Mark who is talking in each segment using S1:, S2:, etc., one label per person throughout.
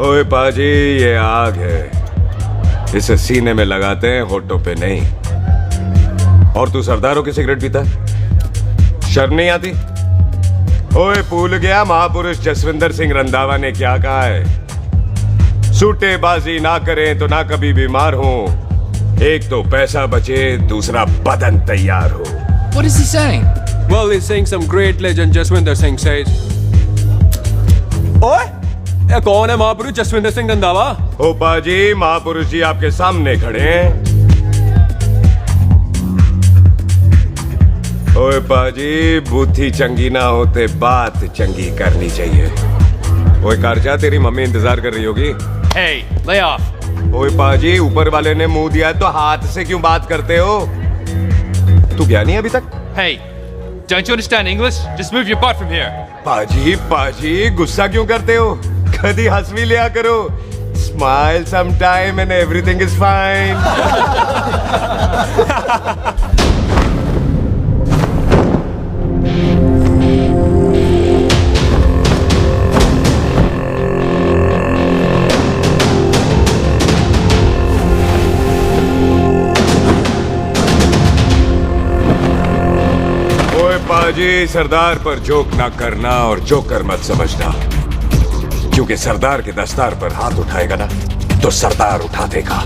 S1: ओए पाजी, ये आग है, इसे सीने में लगाते हैं, होठों पे नहीं। और तू सरदारों की सिगरेट पीता, शर्म नहीं आती? ओए भूल गया महापुरुष जसविंदर सिंह रंधावा ने क्या कहा है? सूटेबाजी ना करें तो ना कभी बीमार हो। एक तो पैसा बचे, दूसरा बदन तैयार हो।
S2: What is he saying?
S3: Well, he's saying some great legend Jaswinder Singh says. ओए, ये कौन है महापुरुष जसविंदर सिंह रंधावा?
S1: ओ पाजी, महापुरुष जी आपके सामने खड़े हैं। ओए पाजी, बुद्धि चंगी ना होते बात चंगी करनी चाहिए। ओए कारजा, तेरी मम्मी इंतजार कर रही होगी।
S2: Hey, lay off.
S1: ओए पाजी, ऊपर वाले ने मुंह दिया तो हाथ से क्यों बात करते हो? तू गया नहीं अभी तक?
S2: Hey, don't you understand English? Just move your butt from here.
S1: पाजी, गुस्सा क्यों करते हो? कभी हंस भी लिया करो। Smile sometime and everything is fine. पाजी, सरदार पर जोक ना करना और जोकर मत समझना, क्योंकि सरदार के दस्तार पर हाथ उठाएगा ना तो सरदार उठा देगा।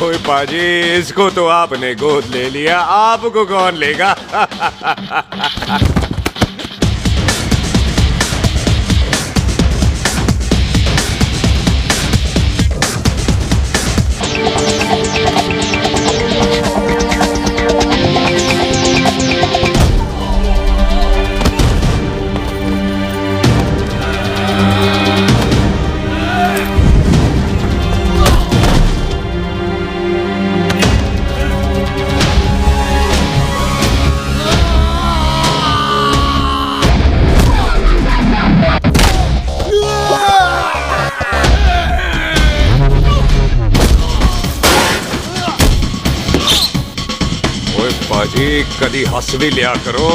S1: ओए पाजी, इसको तो आपने गोद ले लिया, आपको कौन लेगा? पाजी, कदी हंस भी लिया करो।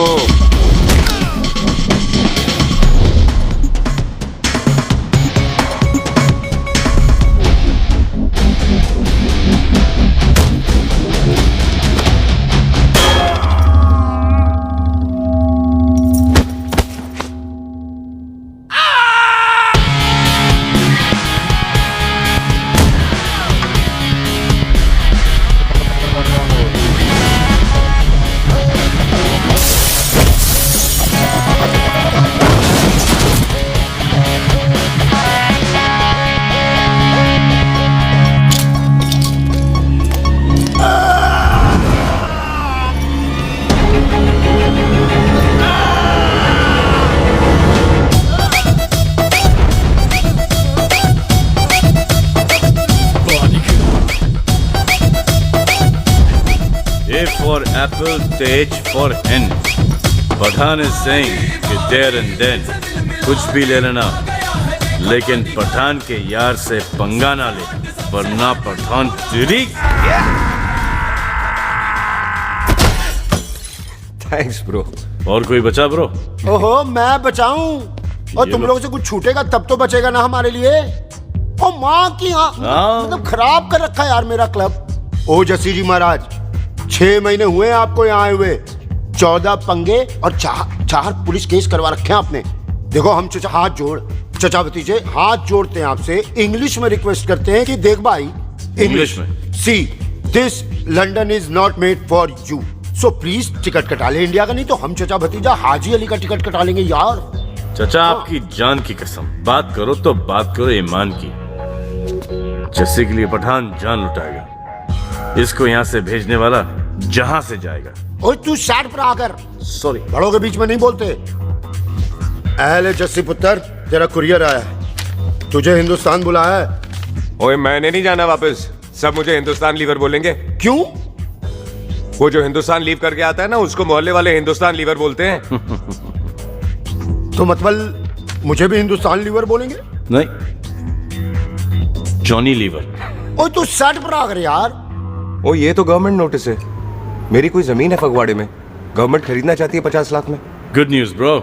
S4: For apple, the H for hen. Pathan is saying कि there and then कुछ भी ले लेना, लेकिन पठान के यार से पंगा ना ले, वरना पठान तेरी
S1: थैंक्स ब्रो।
S4: और कोई बचा ब्रो?
S5: ओहो, मैं बचाऊं और
S4: ये
S5: तुम
S4: लो।
S5: लोगों से कुछ छूटेगा तब तो बचेगा ना हमारे लिए। ओ माँ की मतलब खराब कर रखा है यार मेरा क्लब। ओ जसी जी महाराज, 6 महीने हुए हैं आपको यहाँ आए हुए, 14 पंगे और 4 पुलिस केस करवा रखे हैं आपने। देखो हम चचा हाथ जोड़, चचा भतीजे हाथ जोड़ते हैं आपसे, इंग्लिश में रिक्वेस्ट करते हैं कि देख भाई,
S4: इंग्लिश में
S5: see this London is not made for you, so please ticket कटा ले इंडिया का, नहीं तो हम चचा भतीजा हाजी अली का टिकट कटा लेंगे यार।
S4: चाचा आपकी जान की कसम, बात करो तो बात करो ईमान की। जस्सी के लिए पठान जान लुटाएगा, इसको यहाँ से भेजने वाला जहां से जाएगा।
S5: ओए तू साइड पर आकर,
S4: सॉरी,
S5: बड़ों के बीच में नहीं बोलते। अहले जस्सी पुत्र, तेरा कुरियर आया है, तुझे हिंदुस्तान बुलाया है।
S1: ओए मैंने नहीं जाना वापस, सब मुझे हिंदुस्तान लीवर बोलेंगे।
S5: क्यों?
S1: वो जो हिंदुस्तान लीव करके आता है ना, उसको मोहल्ले वाले हिंदुस्तान लीवर बोलते हैं।
S5: तो मतलब मुझे भी हिंदुस्तान लीवर बोलेंगे?
S4: नहीं, जॉनी लीवर।
S5: ओए तू साइड पर आकर यार।
S1: ओ ये तो गवर्नमेंट नोटिस है, मेरी कोई जमीन है फगवाड़े में, गवर्नमेंट खरीदना चाहती है 50 लाख में।
S4: Good news bro.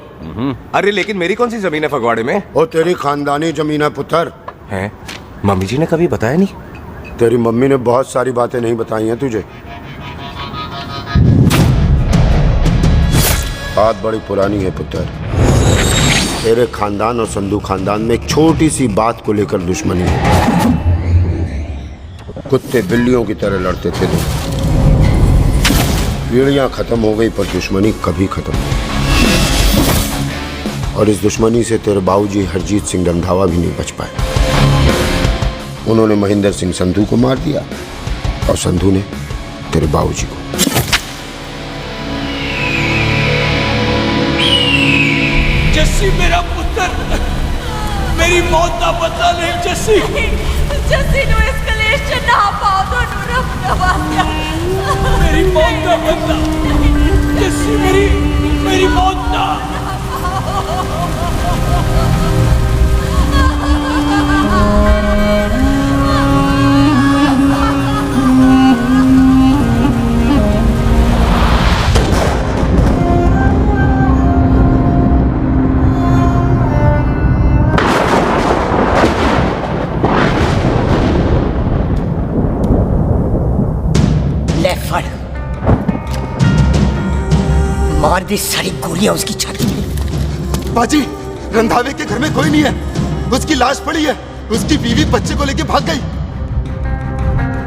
S1: अरे लेकिन मेरी कौन सी जमीन है फगवाड़े में?
S5: ओ तेरी खानदानी जमीन है पुत्र।
S1: है? मम्मी जी ने कभी बताया नहीं?
S5: तेरी मम्मी ने बहुत सारी बातें नहीं बताई हैं तुझे। बात बड़ी पुरानी है पुत्र, तेरे खानदान और संधू खानदान में एक छोटी सी बात को लेकर दुश्मनी है। कुत्ते बिल्लियों की तरह लड़ते थे तुम, पीढ़ियां खत्म हो गई पर दुश्मनी कभी खत्म नहीं। और इस दुश्मनी से तेरे बाबूजी हरजीत सिंह रंधावा भी नहीं बच पाए। उन्होंने महेंद्र सिंह संधू को मार दिया और संधू ने तेरे बाबूजी को।
S6: जस्सी मेरा पुत्र, मेरी मौत का बदला नहीं जस्सी।
S7: जस्सी नु इस कलेश च ना पाओ तो रब नवाज़ा।
S6: मेरी मौत का बदला जस्सी, मेरी मौत ना।
S5: मार दी सारी गोलियां उसकी छाती में। बाजी, रंधावे के घर में कोई नहीं है, उसकी लाश पड़ी है, उसकी बीवी बच्चे को लेके भाग गई।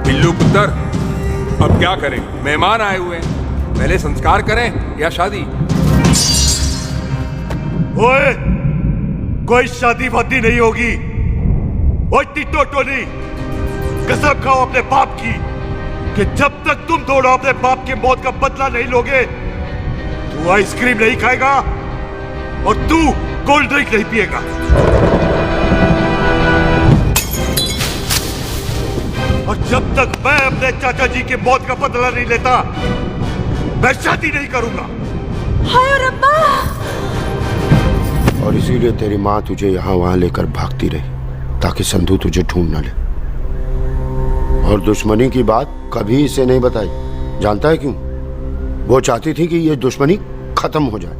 S3: बिल्लू पुत्र, अब क्या करें? मेहमान आए हुए हैं, पहले संस्कार करें या शादी?
S8: ओए, कोई शादी वादी नहीं होगी। ओए टिट्टो टोली, कसम खाओ अपने बाप की कि जब तक तुम दोनों अपने बाप की मौत का बदला नहीं लोगे, तू आइसक्रीम नहीं खाएगा और तू कोल्ड ड्रिंक नहीं पिएगा। और जब तक मैं अपने चाचा जी की मौत का बदला नहीं लेता, मैं शादी नहीं करूंगा।
S7: हाय रब्बा!
S5: और इसीलिए तेरी माँ तुझे यहाँ वहां लेकर भागती रही ताकि संधू तुझे ढूंढ न ले। और दुश्मनी की बात कभी इसे नहीं बताई, जानता है क्यों? वो चाहती थी कि ये दुश्मनी खत्म हो जाए।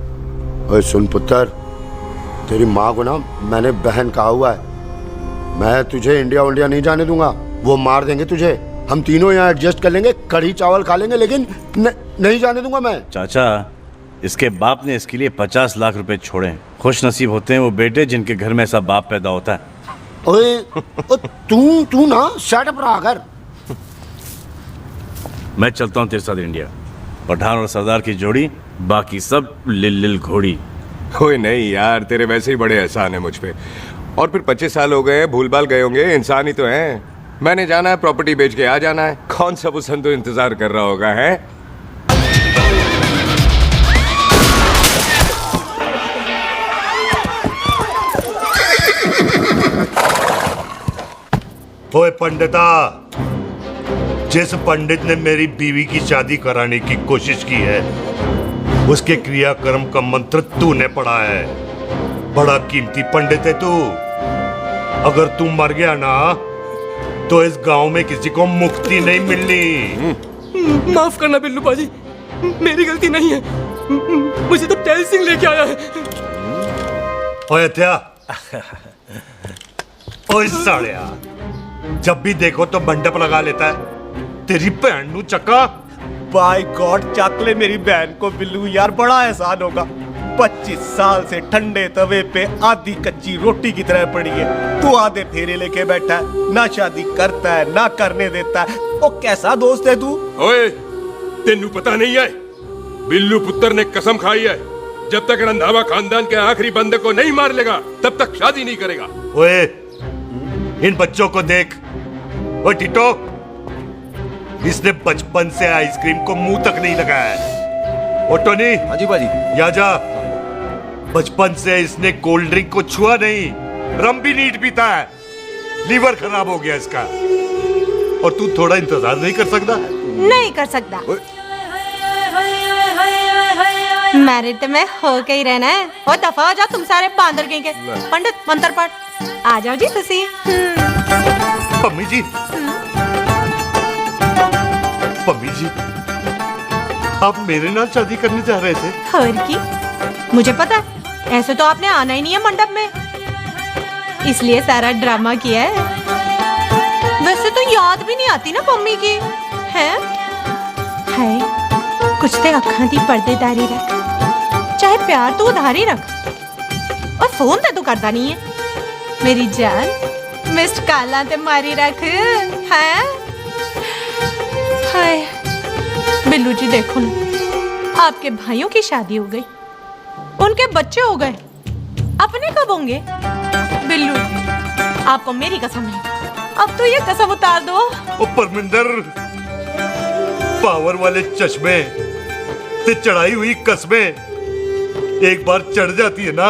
S5: और सुन पुत्र, तेरी माँ को ना मैंने बहन कहा हुआ है, मैं तुझे इंडिया इंडिया नहीं जाने दूंगा। वो मार देंगे तुझे, हम तीनों यहाँ एडजस्ट कर लेंगे, कढ़ी चावल खा लेंगे, लेकिन नहीं जाने दूंगा मैं।
S4: चाचा, इसके बाप ने इसके लिए 50 लाख रुपए छोड़े। खुश नसीब होते हैं वो बेटे जिनके घर में ऐसा बाप पैदा होता है।
S5: ओए तू ना सेटअप रहा कर।
S4: मैं चलता हूँ तेरे साथ इंडिया। पठान और सरदार की जोड़ी, बाकी सब लिल घोड़ी।
S1: ओए नहीं यार, तेरे वैसे ही बड़े एहसान है मुझ पे। और फिर 25 साल हो गए, भूल भाल गए होंगे, इंसान ही तो हैं। मैंने जाना है, प्रॉपर्टी बेच के आ जाना है। कौन सा वो संधू इंतजार कर रहा होगा? है
S8: ओए पंडिता, जिस पंडित ने मेरी बीवी की शादी कराने की कोशिश की है, उसके क्रियाक्रम का मंत्र तूने पढ़ा है। बड़ा कीमती पंडित है तू। अगर तू मर गया ना, तो इस गांव में किसी को मुक्ति नहीं मिलनी।
S6: माफ करना बिल्लू बाजी, मेरी गलती नहीं है। मुझे तो टहल सिंह लेके आया है।
S8: ओए हत्या, ओए सालिया, जब भी देखो तो मंडप लगा लेता है। तेरी बहन नू चक्का।
S9: बाय गॉड, चाक ले मेरी बहन को बिल्लू, यार बड़ा एहसान होगा। 25 साल से ठंडे तवे पे आधी कच्ची रोटी की तरह पड़ी है। तू आधे फेरे लेके बैठा है, ना शादी करता है ना करने देता है। ओ कैसा दोस्त है तू?
S3: ओए, तेनू पता नहीं है, बिल्लू पुत्र ने कसम खाई है, जब तक रंधावा खानदान के आखिरी बंदे को नहीं मार लेगा तब तक शादी नहीं करेगा।
S8: ओए, इन बच्चों को देख। ओए टिटो, इसने बचपन से आइसक्रीम को मुंह तक नहीं लगाया है। ओ टोनी।
S9: हाँ जी बाजी।
S8: यहाँ जा। बचपन से इसने कोल्ड ड्रिंक को छुआ नहीं, रम भी नीट पीता है। लीवर खराब हो गया इसका। और तू थोड़ा इंतजार नहीं कर सकता?
S7: नहीं कर सकता। मैरिड तो मैं हो के ही रहना है। और दफा हो जाओ तुम सारे बांदर कहीं के। पंडित मंत्र पढ़। आ जाओ जी तुसी।
S8: पम्मी जी, पम्मी जी, आप मेरे नाल शादी करने जा रहे थे?
S7: और की मुझे पता है, ऐसे तो आपने आना ही नहीं है मंडप में, इसलिए सारा ड्रामा किया है। वैसे तो याद भी नहीं आती ना मम्मी की है। कुछ ते अखां दी पर्देदारी रख, चाहे प्यार तू उधारी रख, और फोन ते तू करता नहीं है। मेरी जान मिस्ड काला ते मारी रख है। हाय बिल्लू जी, देखो ना, आपके भाइयों की शादी हो गई, उनके बच्चे हो गए, अपने कब होंगे? बिल्लू आपको मेरी कसम है, अब तो ये कसम उतार दो।
S8: ओ परमिंदर, पावर वाले चश्मे ते चढ़ाई हुई कस्में एक बार चढ़ जाती है ना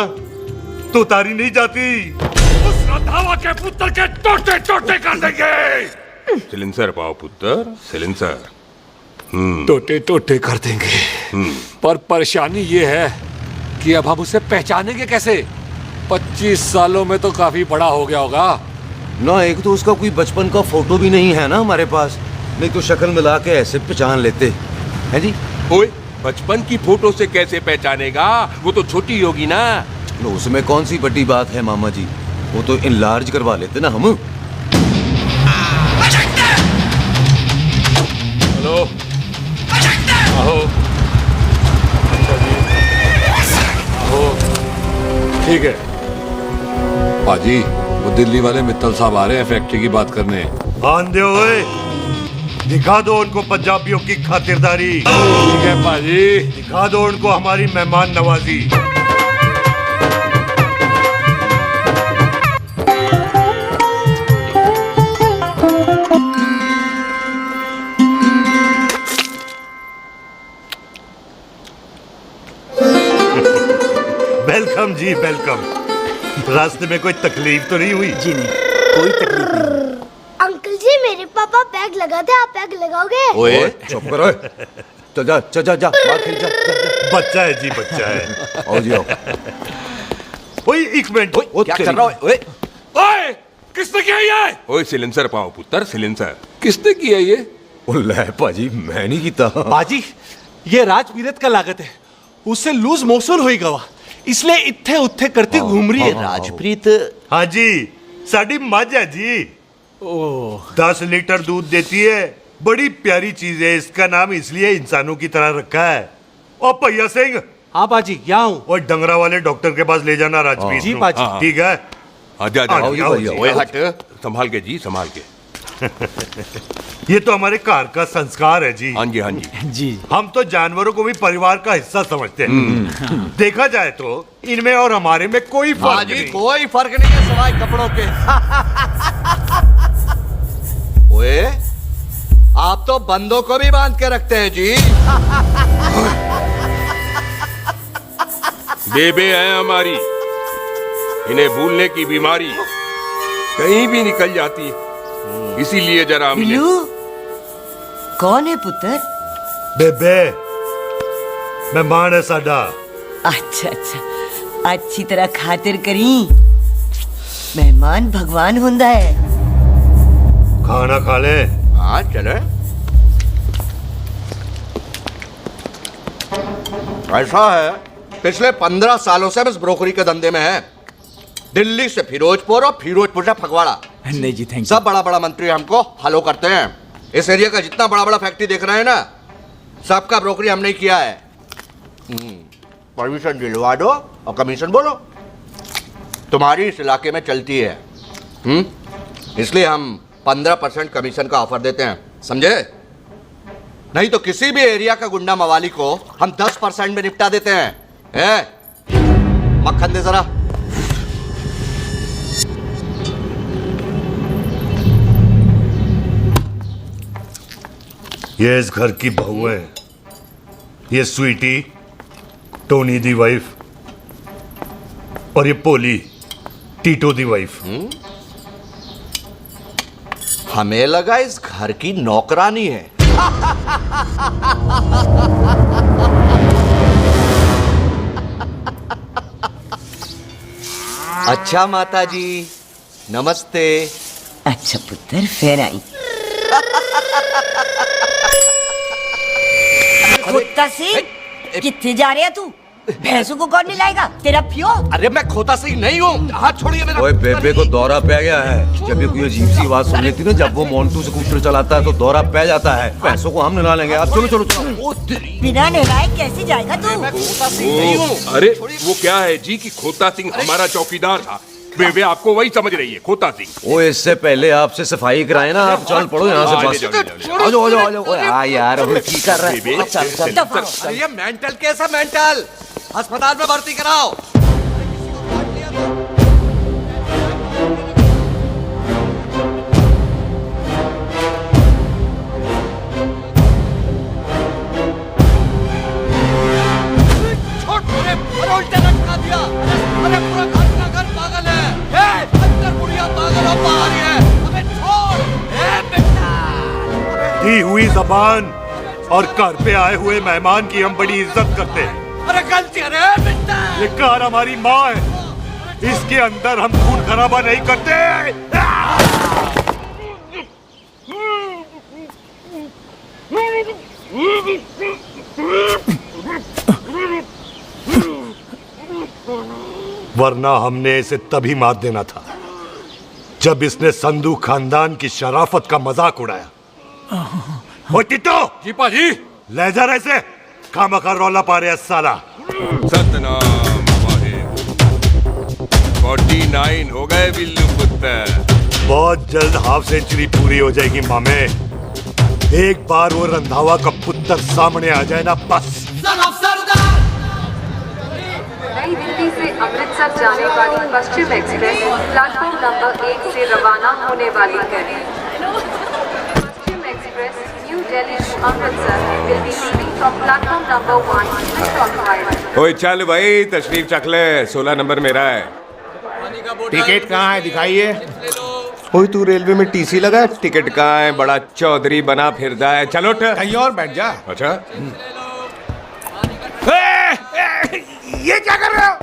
S8: तो उतारी नहीं जाती।
S3: उस रंधावा के पुत्र के टोटे टोटे कर देंगे। सिलेंसर पाओ पुत्र, सिलेंसर।
S6: टोटे टोटे कर देंगे, पर परेशानी ये है कि अब हम उसे पहचानेंगे कैसे? 25 सालों में तो काफी बड़ा हो गया होगा
S9: ना। एक तो उसका कोई बचपन का फोटो भी नहीं है ना हमारे पास, नहीं तो शक्ल मिला के ऐसे पहचान लेते हैं जी।
S3: ओए, बचपन की फोटो से कैसे पहचानेगा? वो तो छोटी होगी ना।
S9: उसमें कौन सी बड़ी बात है मामा जी, वो तो इनलार्ज करवा लेते ना हम।
S3: हेलो, आहो।
S6: ठीक है पाजी, वो दिल्ली वाले मित्तल साहब आ रहे हैं फैक्ट्री की बात करने।
S8: आंधे ओए, दिखा दो उनको पंजाबियों की खातिरदारी।
S6: ठीक है पाजी।
S8: दिखा दो उनको हमारी मेहमान नवाजी। वेलकम जी, वेलकम। रास्ते में कोई तकलीफ तो नहीं हुई?
S9: जी नहीं, कोई तकलीफ नहीं।
S10: अंकल जी, मेरे पापा पैग लगाते, आप पैग लगाओगे?
S9: ओए चुप करो। तो जा जा जा जा, बाहर खेल जा, जा, जा।
S8: बच्चा है जी, बच्चा है।
S9: आओ जी आओ।
S8: ओए एक मिनट,
S9: क्या कर रहा है? ओए
S3: ओए, किसने किया ये? ओए सिलेंसर पाओ पुत्र, सिलेंसर।
S6: किसने किया ये?
S9: ले भाजी, मैं नहीं कीता।
S11: बाजी, ये राजवीरत का लागत है, उससे लूज मोशन हुई गवा, इसलिए इत्थे उत्थे करती घूम रही है।
S9: राजप्रीत।
S8: हाँ जी, साड़ी मझ है जी। 10 लीटर दूध देती है, बड़ी प्यारी चीज है। इसका नाम इसलिए इंसानों की तरह रखा है। और भैया सिंह।
S11: हाँ बाजी, यहाँ हूँ।
S8: और डंगरा वाले डॉक्टर के पास ले जाना राजवीर
S11: जी
S8: को।
S11: बाजी।
S8: ठीक है।
S3: आजा
S8: आओ
S3: आजा।
S8: जी, आओ जी,
S3: ओए
S8: आओ।
S3: हट, संभाल के जी, संभाल के।
S8: ये तो हमारे घर का संस्कार है जी।
S3: हाँ जी, हाँ जी।
S11: जी
S8: हम तो जानवरों को भी परिवार का हिस्सा समझते हैं। देखा जाए तो इनमें और हमारे में कोई फर्क नहीं।
S9: कोई फर्क नहीं है सिवाय कपड़ों के। ओए, आप तो बंदों को भी बांध के रखते हैं जी।
S3: बेबे है हमारी, इन्हें भूलने की बीमारी कहीं भी निकल जाती है, इसीलिए जरा मिले।
S12: कौन है पुत्र?
S8: बेबे मेहमान है साडा।
S12: अच्छा अच्छा, अच्छी तरह खातिर करी। मेहमान भगवान हुंदा है।
S8: खाना खा ले।
S3: हाँ चले।
S13: ऐसा है, पिछले 15 सालों से हम इस ब्रोकरी के धंधे में हैं। दिल्ली से फिरोजपुर और फिरोजपुर से फगवाड़ा।
S14: नहीं जी, थैंक
S13: सब बड़ा बड़ा मंत्री हमको फॉलो करते हैं। इस एरिया का जितना बड़ा बड़ा फैक्ट्री देख रहे हैं ना, सबका ब्रोकरी हमने ही किया है। परमिशन दिलवा दो और कमीशन बोलो। तुम्हारी इस इलाके में चलती है, इसलिए हम 15% कमीशन का ऑफर देते हैं, समझे? नहीं तो किसी भी एरिया का गुंडा मवाली को हम 10% में निपटा देते हैं। मक्खन दे जरा।
S8: ये इस घर की बहू है, ये स्वीटी, टोनी दी वाइफ, और ये पोली, टीटो दी वाइफ।
S13: हमें लगा इस घर की नौकरानी है। अच्छा माता जी, नमस्ते।
S12: अच्छा पुत्र, फिर आई। कुत्ता सिंह, कितने जा रहे है तू? भैंसों को कौन मिलाएगा? तेरा प्यो?
S13: अरे मैं खोता सिंह नहीं हूँ, हाथ छोड़िए मेरा।
S1: ओए बेबे को दौरा पै गया है। जब भी कोई अजीब सी आवाज सुन लेती ना, जब वो मोन्टू स्कूटर चलाता है तो दौरा पै जाता है। पैसों को हम निला लेंगे। आप चलो चलो चलो।
S12: बिना नहलाए कैसे जाएगा तू?
S13: मैं खोता सिंह नहीं हूँ।
S3: अरे वो क्या है जी कि खोता सिंह हमारा चौकीदार था। बेबे आपको वही समझ रही है, खोता सिंह।
S1: ओ इससे पहले आपसे सफाई कराए ना, आप चल पड़ो यहाँ से बस। आ जाओ आ जाओ आ जाओ। हाँ यार, अब की कर रहा है? चल चल।
S13: ये मेंटल केस है, मेंटल। अस्पताल में भर्ती कराओ। अरे पूरा घर का घर पागल है। अंदर बुढ़िया पागल और बाहर है। अबे छोड़।
S8: दी हुई जबान और घर पे आए हुए मेहमान की हम बड़ी इज्जत करते हैं।
S13: अरे गलती है रे बेटा।
S8: ये कार हमारी माँ है, इसके अंदर हम खून खराबा नहीं करते। वरना हमने इसे तभी मार देना था जब इसने संधू खानदान की शराफत का मजाक उड़ाया। ओ टिट्टो
S3: जी पाजी,
S8: ले जा रहे से खामखा रौला पा रहे साला।
S3: सतनाम वाहिगुरु। 49 हो गए बिल्लू पुत्र।
S8: बहुत जल्द हाफ सेंचुरी पूरी हो जाएगी मामे। एक बार वो रंधावा का पुत्र सामने आ जाए ना, बस।
S15: नई दिल्ली से अमृतसर जाने वाली पश्चिम एक्सप्रेस प्लेटफॉर्म नंबर 1 से रवाना होने वाली है। Paschim express new Delhi to Amritsar will be leaving from platform number 1 and clockwise।
S1: ओए चल भाई, तशरीफ चख ले। 16 नंबर मेरा है।
S9: टिकट कहाँ है, दिखाइए।
S1: ओए तू रेलवे में टीसी लगा, टिकट कहाँ है? बड़ा चौधरी बना फिरदा है। चलो
S9: कहीं और बैठ जा।
S1: अच्छा,
S9: ये क्या कर रहे हो?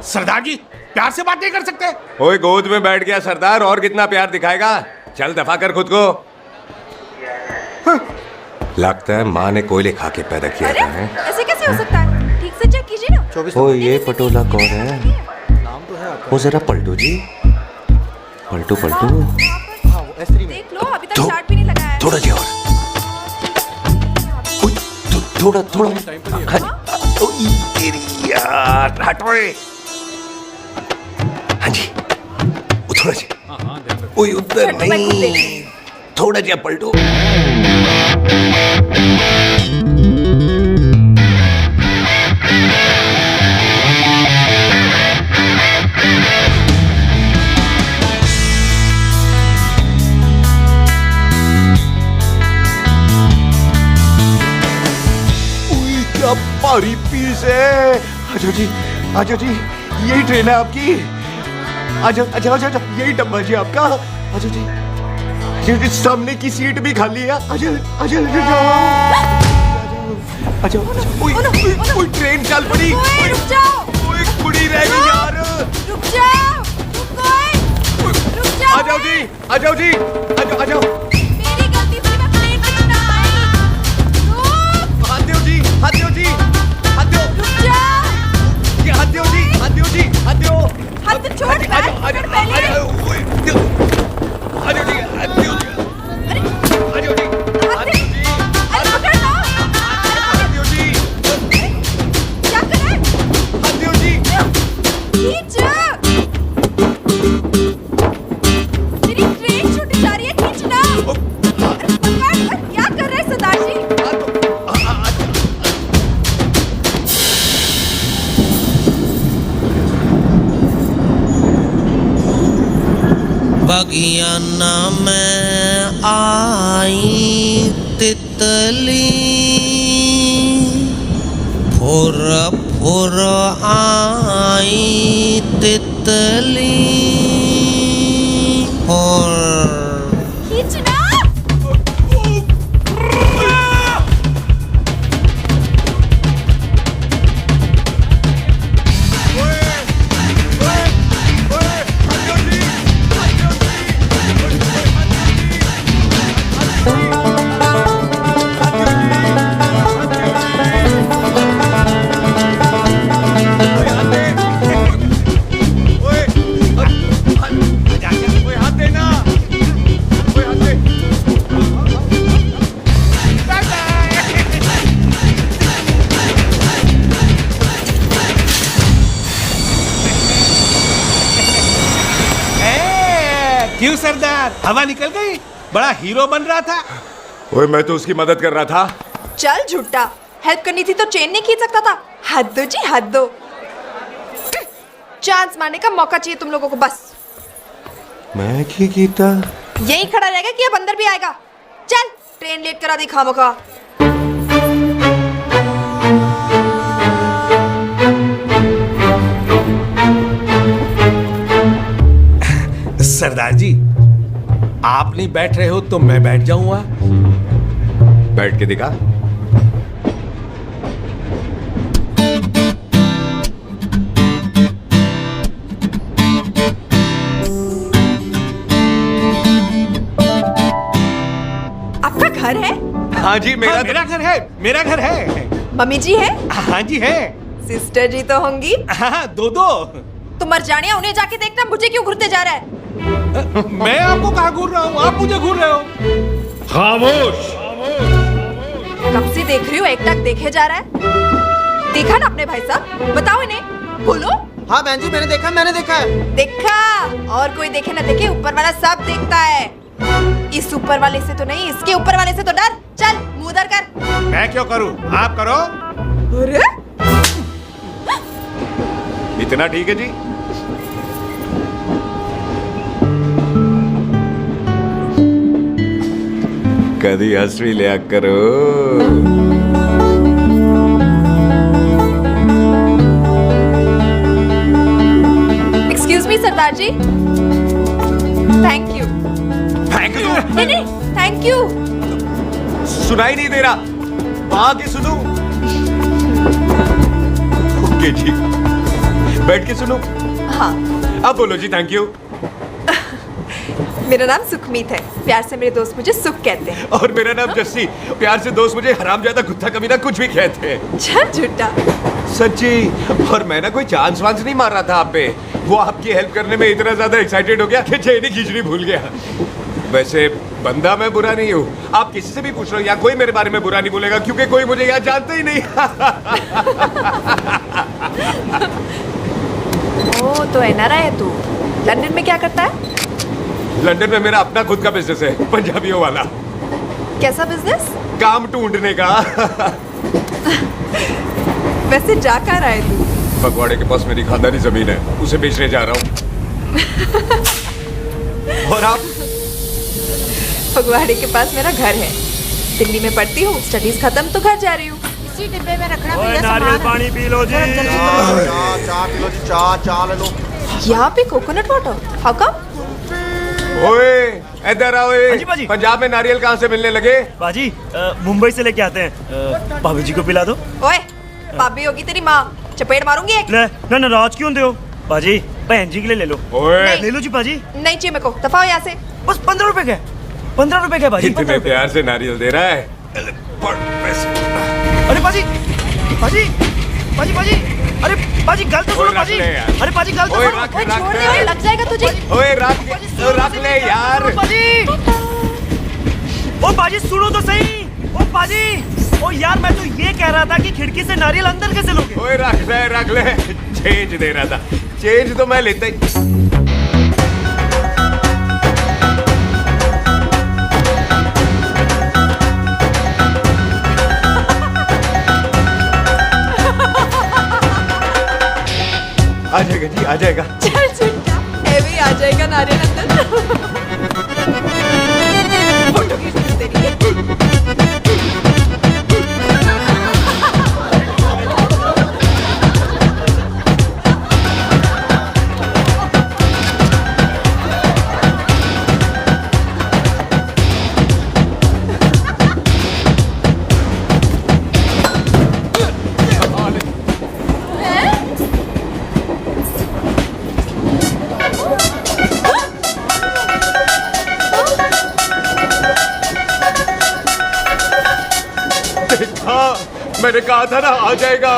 S9: सरदार जी, प्यार से बात नहीं कर सकते?
S1: ओए गोद में बैठ गया सरदार, और कितना प्यार दिखाएगा? चल दफा कर खुद को। लगता है माँ ने कोयले खा के पैदा किया था।
S7: ऐसे कैसे हो सकता है? ठीक से चेक कीजिए ना।
S1: ओ ये पटोला कौन है? वो जरा पलटू जी, पलटू पलटू।
S7: देख लो, अभी तक स्टार्ट भी नहीं लगा है।
S1: थोड़ा जी और। थोड़ा थोड़ा। तेरी यार, हटो। हाँ जी, थोड़ा जी। ओए उधर नहीं, थोड़ा जी पलटो।
S9: क्या भारी पीस है। आजो जी, आजो जी, यही ट्रेन है आपकी। आजो आजो आजो, यही डब्बा जी आपका। आजो जी, जी सामने की सीट भी खाली है। आजो आजो आजो। ओए ट्रेन चल पड़ी।
S7: रुक जाओ।
S9: ओए कुड़ी रह गई यार।
S7: रुक जाओ। रुक जाओ।
S9: आ जाओ जी, आ जाओ जी, आ जाओ आ जाओ।
S7: मेरी गलती से मैं प्लेन में ना आई।
S9: हाथ दो जी, हाथ दो जी, हाथ दो।
S14: बगियाना में आई तितली फुर फुर आई तितली और
S11: क्यों सरदार, हवा निकल गई? बड़ा हीरो बन रहा था।
S1: ओए मैं तो उसकी मदद कर रहा था।
S7: चल झूठा, हेल्प करनी थी तो चेन नहीं खींच सकता था। हद दो जी, हद दो। चांस मारने का मौका चाहिए तुम लोगों को बस।
S1: मैं क्या कीता?
S7: यही खड़ा रहेगा कि अब अंदर भी आएगा? चल ट्रेन लेट करा दी खामोखा।
S11: सरदार जी, आप नहीं बैठ रहे हो तो मैं बैठ जाऊंगा।
S1: बैठ के दिखा।
S7: आपका घर है?
S1: हाँ जी,
S11: मेरा घर है, मेरा घर है।
S7: मम्मी जी है?
S11: हाँ जी है।
S7: सिस्टर जी तो होंगी?
S11: हाँ, दो।
S7: तुम मर जाने, उन्हें जाके देखना मुझे क्यों घूरते जा रहा है।
S11: मैं आपको कहाँ घूर रहा हूँ, आप मुझे घूर रहे हो।
S3: खामोश।
S7: कब से देख रही हो, एक टक देखे जा रहा है। देखा ना अपने भाई साहब, बताओ इन्हें। बोलो।
S14: हाँ बहन जी, मैंने देखा है।
S7: देखा? और कोई देखे ना देखे, ऊपर वाला सब देखता है। इस ऊपर वाले से तो नहीं, इसके ऊपर वाले से तो डर। चल मुंह उधर कर।
S11: मैं क्यों करूँ, आप करो।
S7: अरे
S1: इतना ठीक है जी? कभी हंस भी लिया करो।
S7: एक्सक्यूज मी सरदार जी। Thank you.
S1: Thank you?
S7: नहीं, थैंक यू।
S1: सुनाई नहीं दे रहा, आके सुनो। ओके जी, बैठ के सुनो।
S7: हाँ।
S1: अब बोलो जी थैंक यू।
S7: मेरा नाम सुखमीत है, प्यार से मेरे दोस्त मुझे सुख कहते हैं।
S1: और मेरा नाम जस्सी, प्यार से दोस्त मुझे हरामजादा, कुत्ता कमीना कुछ भी कहते हैं।
S7: चल झूठा।
S1: सच्ची। और मैं ना कोई चांस वांस नहीं मार रहा था आप पे, वो आपकी हेल्प करने में इतना ज्यादा एक्साइटेड हो गया कि चेन ही खींचनी भूल गया। वैसे बंदा मैं बुरा नहीं हूँ, आप किसी से भी पूछ लो, यहाँ कोई मेरे बारे में बुरा नहीं बोलेगा क्योंकि कोई मुझे यहाँ जानता ही नहीं।
S7: ओ तो एनआरआई है तू। लंदन में क्या करता है?
S1: लंदन में मेरा अपना खुद का बिजनेस है, पंजाबियों वाला।
S7: कैसा बिजनेस?
S1: काम ढूंढने का।
S7: वैसे जा कहाँ रहा है तू?
S1: फगवाड़े के पास मेरी खानदानी जमीन है, उसे बेचने जा रहा हूँ। और आप?
S7: फगवाड़े के पास मेरा घर है, दिल्ली में पढ़ती हूँ, स्टडीज खत्म तो घर जा रही हूँ।
S10: इसी डिब्बे में रखना।
S9: नारियल पानी पी लो जी।
S14: चाय पी लो जी, चाय ले लो।
S7: यहाँ पे कोकोनट वाटर? How come?
S1: ओए इधर आओ।
S9: बाजी, बाजी।
S1: पंजाब में नारियल कहाँ से मिलने लगे?
S9: बाजी, मुंबई से लेके आते हैं। भाभी जी को पिला दो।
S7: ओए भाभी होगी तेरी माँ, चपेट मारूंगी एक।
S9: ना नाराज क्यों दे हो बाजी, बहन जी के लिए ले लो।
S1: ओए
S9: ले लो जी बाजी।
S7: नहीं चाहिए मेरे को, दफा हो यहाँ से।
S9: बस 15 रुपए के, 15 रुपए के बाजी।
S1: इतने प्यार से नारियल दे रहा है।
S9: अरे बाजी, बाजी, बाजी, बाजी, अरे बाजी गलत तो सुनो बाजी। अरे बाजी गलत तो सुनो।
S7: ओए छोड़ दे, ओए लग जाएगा तुझे।
S1: ओए रख ले यार।
S9: बाजी, ओ बाजी सुनो तो सही। ओ बाजी, ओ यार मैं तो ये कह रहा था कि खिड़की से नारियल अंदर कैसे लोगे?
S1: ओए रख ले। चेंज दे रहा था, चेंज तो मैं लेता ही। आ जाएगा जी, आ जाएगा।
S7: चल झूठा, ये भी आ जाएगा नारियल अंदर।
S1: मैंने कहा था ना आ जाएगा।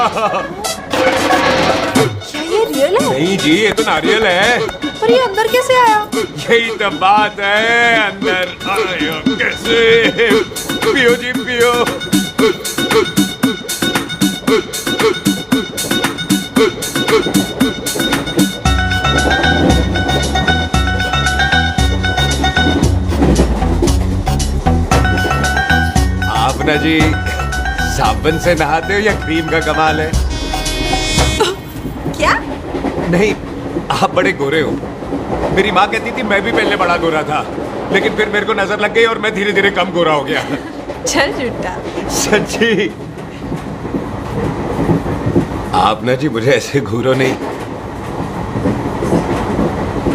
S7: क्या ये रियल है?
S1: नहीं जी, ये तो नारियल है।
S7: पर ये अंदर कैसे आया?
S1: यही तो बात है, अंदर आया कैसे? पियो जी पियो। आप ना जी साबुन से नहाते हो या क्रीम का कमाल है?
S7: क्या?
S1: नहीं, आप बड़े गोरे हो। मेरी माँ कहती थी मैं भी पहले बड़ा गोरा था, लेकिन फिर मेरे को नजर लग गई और मैं धीरे धीरे कम गोरा हो गया।
S7: चल झूठा।
S1: सच्ची। आप ना जी मुझे ऐसे घूरो नहीं,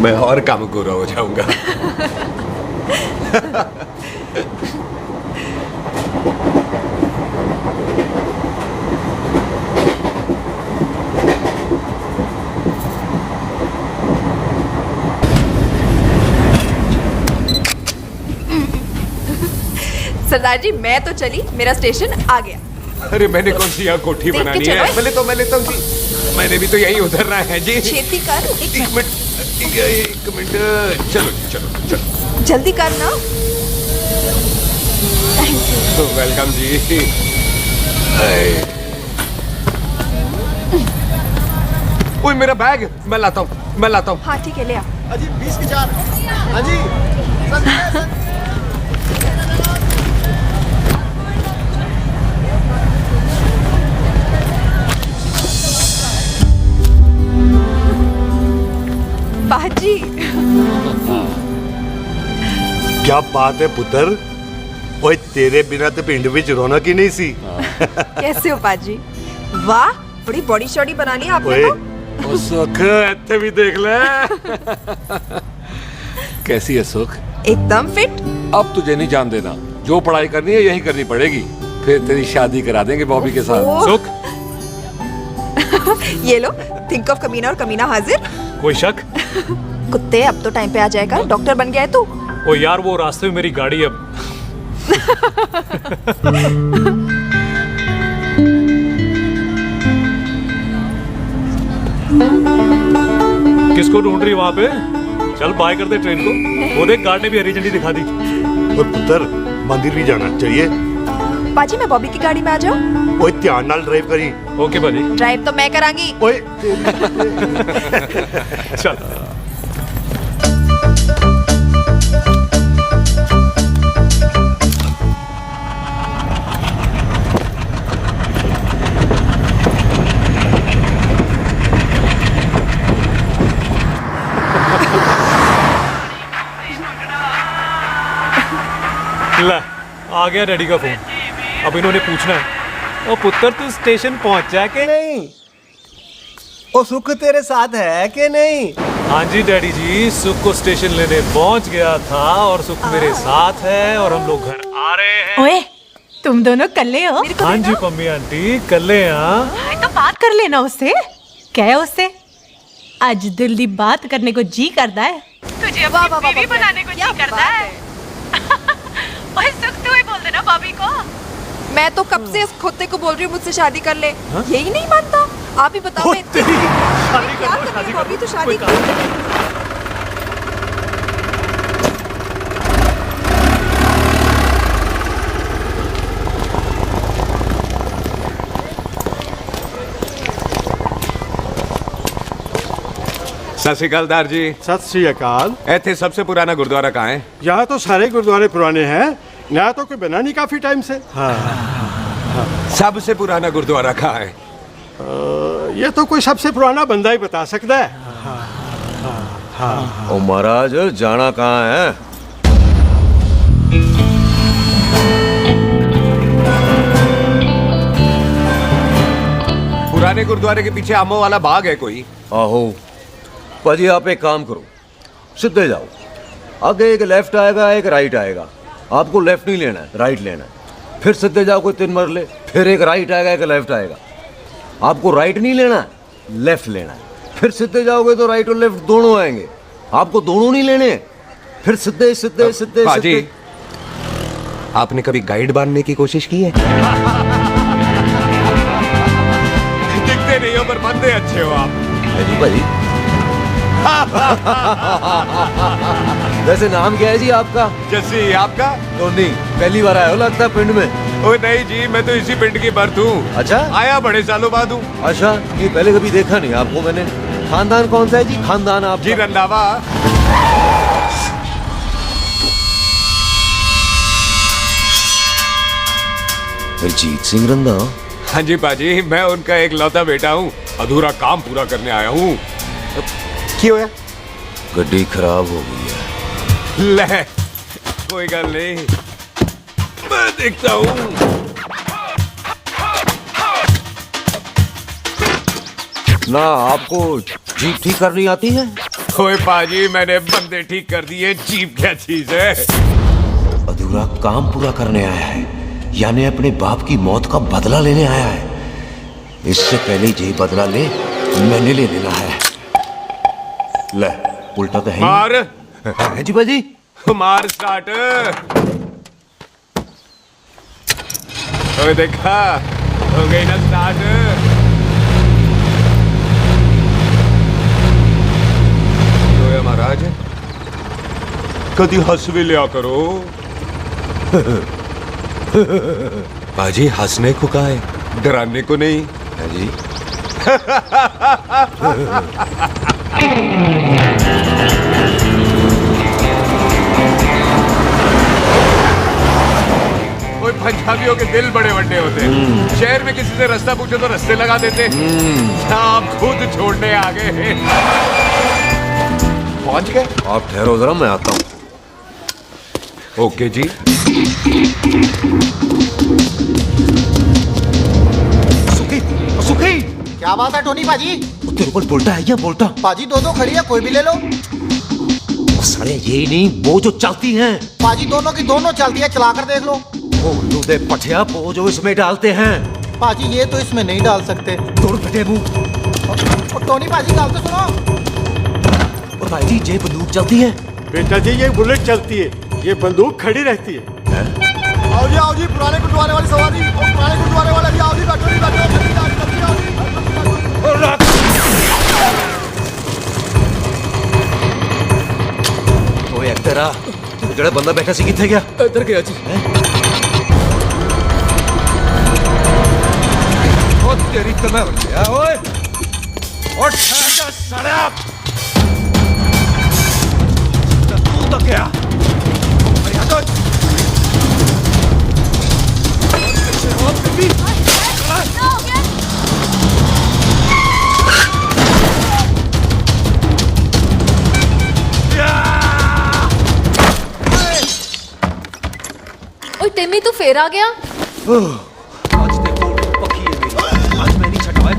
S1: मैं और कम गोरा हो जाऊंगा।
S7: सरदार जी मैं तो चली, मेरा स्टेशन आ गया।
S1: अरे मैंने कौन सी यहाँ कोठी
S7: देख के
S1: बनानी
S7: चलो।
S1: है? मैं लेता हूँ जी। मैंने भी तो यही उतरना है जी।
S7: छेती कर।
S1: एक मिनट। चलो चलो चलो।
S7: जल्दी कर ना।
S1: वेलकम जी। ओए मेरा बैग, मैं लाता हूँ।
S7: हाँ ठीक है, ले आ।
S14: अजी 20 की 4। अजी
S7: बाजी।
S8: क्या बात है पुत्र? ओए तेरे बिना तो पिंड विच रौनक ही नहीं सी।
S7: कैसे हो बाजी? वाह, बड़ी बॉडी शॉडी बना ली आपने तो।
S6: ओ सुख, इत्थे भी देख ले। कैसी है सुख?
S7: एकदम फिट।
S6: अब तुझे नहीं जान देना, जो पढ़ाई करनी है यही करनी पड़ेगी, फिर तेरी शादी करा देंगे बॉबी के साथ।
S11: सुख,
S7: ये लो, थिंक ऑफ कमीना और कमीना हाजिर।
S11: कोई शक?
S7: कुत्ते, अब तो टाइम पे आ जाएगा। डॉक्टर बन गया है तू।
S11: ओ यार, वो रास्ते में मेरी गाड़ी अब। किसको ढूंढ रही वहां पे? चल बाय कर दे ट्रेन को। वो देख, गार्ड ने भी हरी झंडी दिखा दी।
S8: और पुत्र मंदिर भी जाना चाहिए।
S7: बाजी मैं बॉबी की गाड़ी में आ जाऊं?
S8: ओए ध्यान नाल ड्राइव करी।
S11: ओके बाजी।
S7: ड्राइव तो मैं करांगी।
S8: ओए
S11: चल। ले, आ गया डैडी का फोन। अब इन्होंने पूछना है, ओ पुत्र तू स्टेशन पहुंचा के नहीं?
S9: ओ सुख तेरे साथ है कि नहीं?
S11: हाँ जी डैडी जी, सुख को स्टेशन लेने पहुंच गया था और सुख मेरे साथ है और हम लोग घर आ रहे हैं।
S7: ओए, तुम दोनों कल्ले हो?
S11: हाँ जी पम्मी आंटी, कल्ले हैं।
S7: तो बात कर लेना उससे। क्या है उससे? आज दिल दी बात करने को जी करता है। तुझे अपनी बीवी बनाने को जी करता है। ओए सुख, तू ही बोल देना भाभी को। मैं तो कब से इस खोते को बोल रही हूँ मुझसे शादी कर ले। यही नहीं मानता। आप ही बताओ। मैं
S11: शादी कर लो, शादी कर लो।
S7: तो शादी कर।
S1: सत श्री अकाल दार जी।
S5: सत श्री अकाल।
S1: ऐथे सबसे पुराना गुरुद्वारा कहाँ है?
S5: यहाँ तो सारे गुरुद्वारे पुराने हैं, नया तो कोई बना नहीं काफी टाइम से। हाँ।
S1: सबसे पुराना गुरुद्वारा कहाँ है?
S5: ये तो कोई सबसे पुराना बंदा ही बता सकता है।
S4: ओ महाराज, जाना कहाँ है?
S1: पुराने गुरुद्वारे के पीछे आमों वाला बाग है कोई?
S4: आहो पाजी, आप एक काम करो, सीधे जाओ। आगे एक लेफ्ट आएगा, एक राइट आएगा। आपको लेफ्ट नहीं लेना है, राइट लेना है। फिर सीधे जाओ कोई 3 मरले, फिर एक राइट आएगा, एक लेफ्ट आएगा। आपको राइट नहीं लेना है, लेफ्ट लेना है। फिर सीधे जाओगे तो राइट और लेफ्ट दोनों आएंगे। आपको दोनों नहीं लेने, फिर सीधे सीधे सीधे
S1: पाजी, आपने कभी गाइड बनने की कोशिश की है? दिखते नहीं हो पर बंदे अच्छे हो आप।
S14: जी भाजी। वैसे नाम क्या है जी आपका?
S1: जस्सी, आपका?
S14: टोनी। पहली बार आया हो लगता है पिंड में।
S1: ओ नहीं जी, मैं तो इसी पिंड की बर्थ हूँ।
S14: अच्छा,
S1: आया बड़े सालों बाद हूँ।
S14: अच्छा, ये पहले कभी देखा नहीं आपको मैंने। खानदान कौन सा है जी? खानदान आप
S1: जी रंधावा।
S14: अजीत सिंह रंधावा?
S1: हाँ जी पाजी, मैं उनका एक लौता बेटा हूँ। अधूरा काम पूरा करने आया हूँ। क्यों होया?
S14: गड्डी खराब हो गई है।
S1: ले, कोई गल नहीं, मैं देखता हूँ।
S14: ना आपको जीप ठीक करनी आती है?
S1: ओए पाजी, मैंने बंदे ठीक कर दिए, जीप क्या चीज है?
S14: अधूरा काम पूरा करने आया है, यानी अपने बाप की मौत का बदला लेने आया है। इससे पहले ये बदला ले, मैंने ले लेना है। ले, उल्टा तो है
S1: मार।
S14: है जी बाजी।
S1: मार स्टार्ट। ओए देखा, हो गई ना स्टार्ट। तो महाराज कभी हंस भी लिया करो। पाजी हंसने को कहा है, डराने को नहीं है जी। कोई पंजाबियों के दिल बड़े बड़े होते हैं। शहर में किसी से रास्ता पूछो तो रास्ते लगा देते। आप खुद छोड़ने आ गए। पहुंच गए?
S14: आप ठहरो जरा, मैं आता हूँ।
S1: ओके जी।
S14: सुखी, सुखी।
S11: क्या बात है टोनी पाजी?
S14: तेरे ऊपर बोलता है या बोलता?
S11: पाजी दो खड़ी है, कोई भी ले लो।
S14: सारे ये नहीं, वो जो चलती हैं।
S11: पाजी दोनों की दोनों चलती है, चला कर देख लो।
S14: वो लूदे पठिया, वो जो इसमें डालते हैं।
S11: पाजी ये तो इसमें नहीं डाल सकते।
S14: तोड़ फटे मुंह।
S11: टोनी पाजी गाल तो सुनो।
S14: और भाई जी, ये बंदूक चलती है?
S11: बेटा जी ये बुलेट चलती है, ये बंदूक खड़ी रहती है। आओ जी पुराने गुरुद्वारे वाली सवारी, और पुराने गुरुद्वारे वाले भी आओ जी, बैठो जी बैठो।
S14: ओए तेरा ਜਿਹੜਾ ਬੰਦਾ ਬੈਠਾ ਸੀ ਕਿੱਥੇ ਗਿਆ?
S6: इधर गया जी।
S14: ओ तेरी तो मैं उठ गया। ओए उठ जा साला। तू तो क्या? अरे हटो। ओ बेबी।
S15: ओए टिमी तू फेर आ गया?
S14: आज देखो पक्की है मेरी। आज मैं नहीं छटवाए।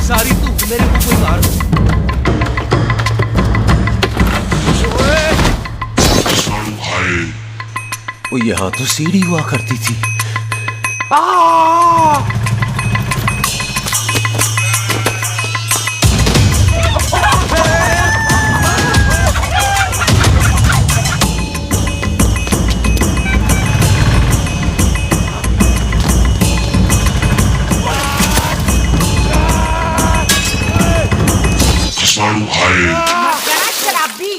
S14: सारी तू मेरे मुंह पे मार। वो यहाँ तो सीढ़ी हुआ करती थी।
S12: शराबी।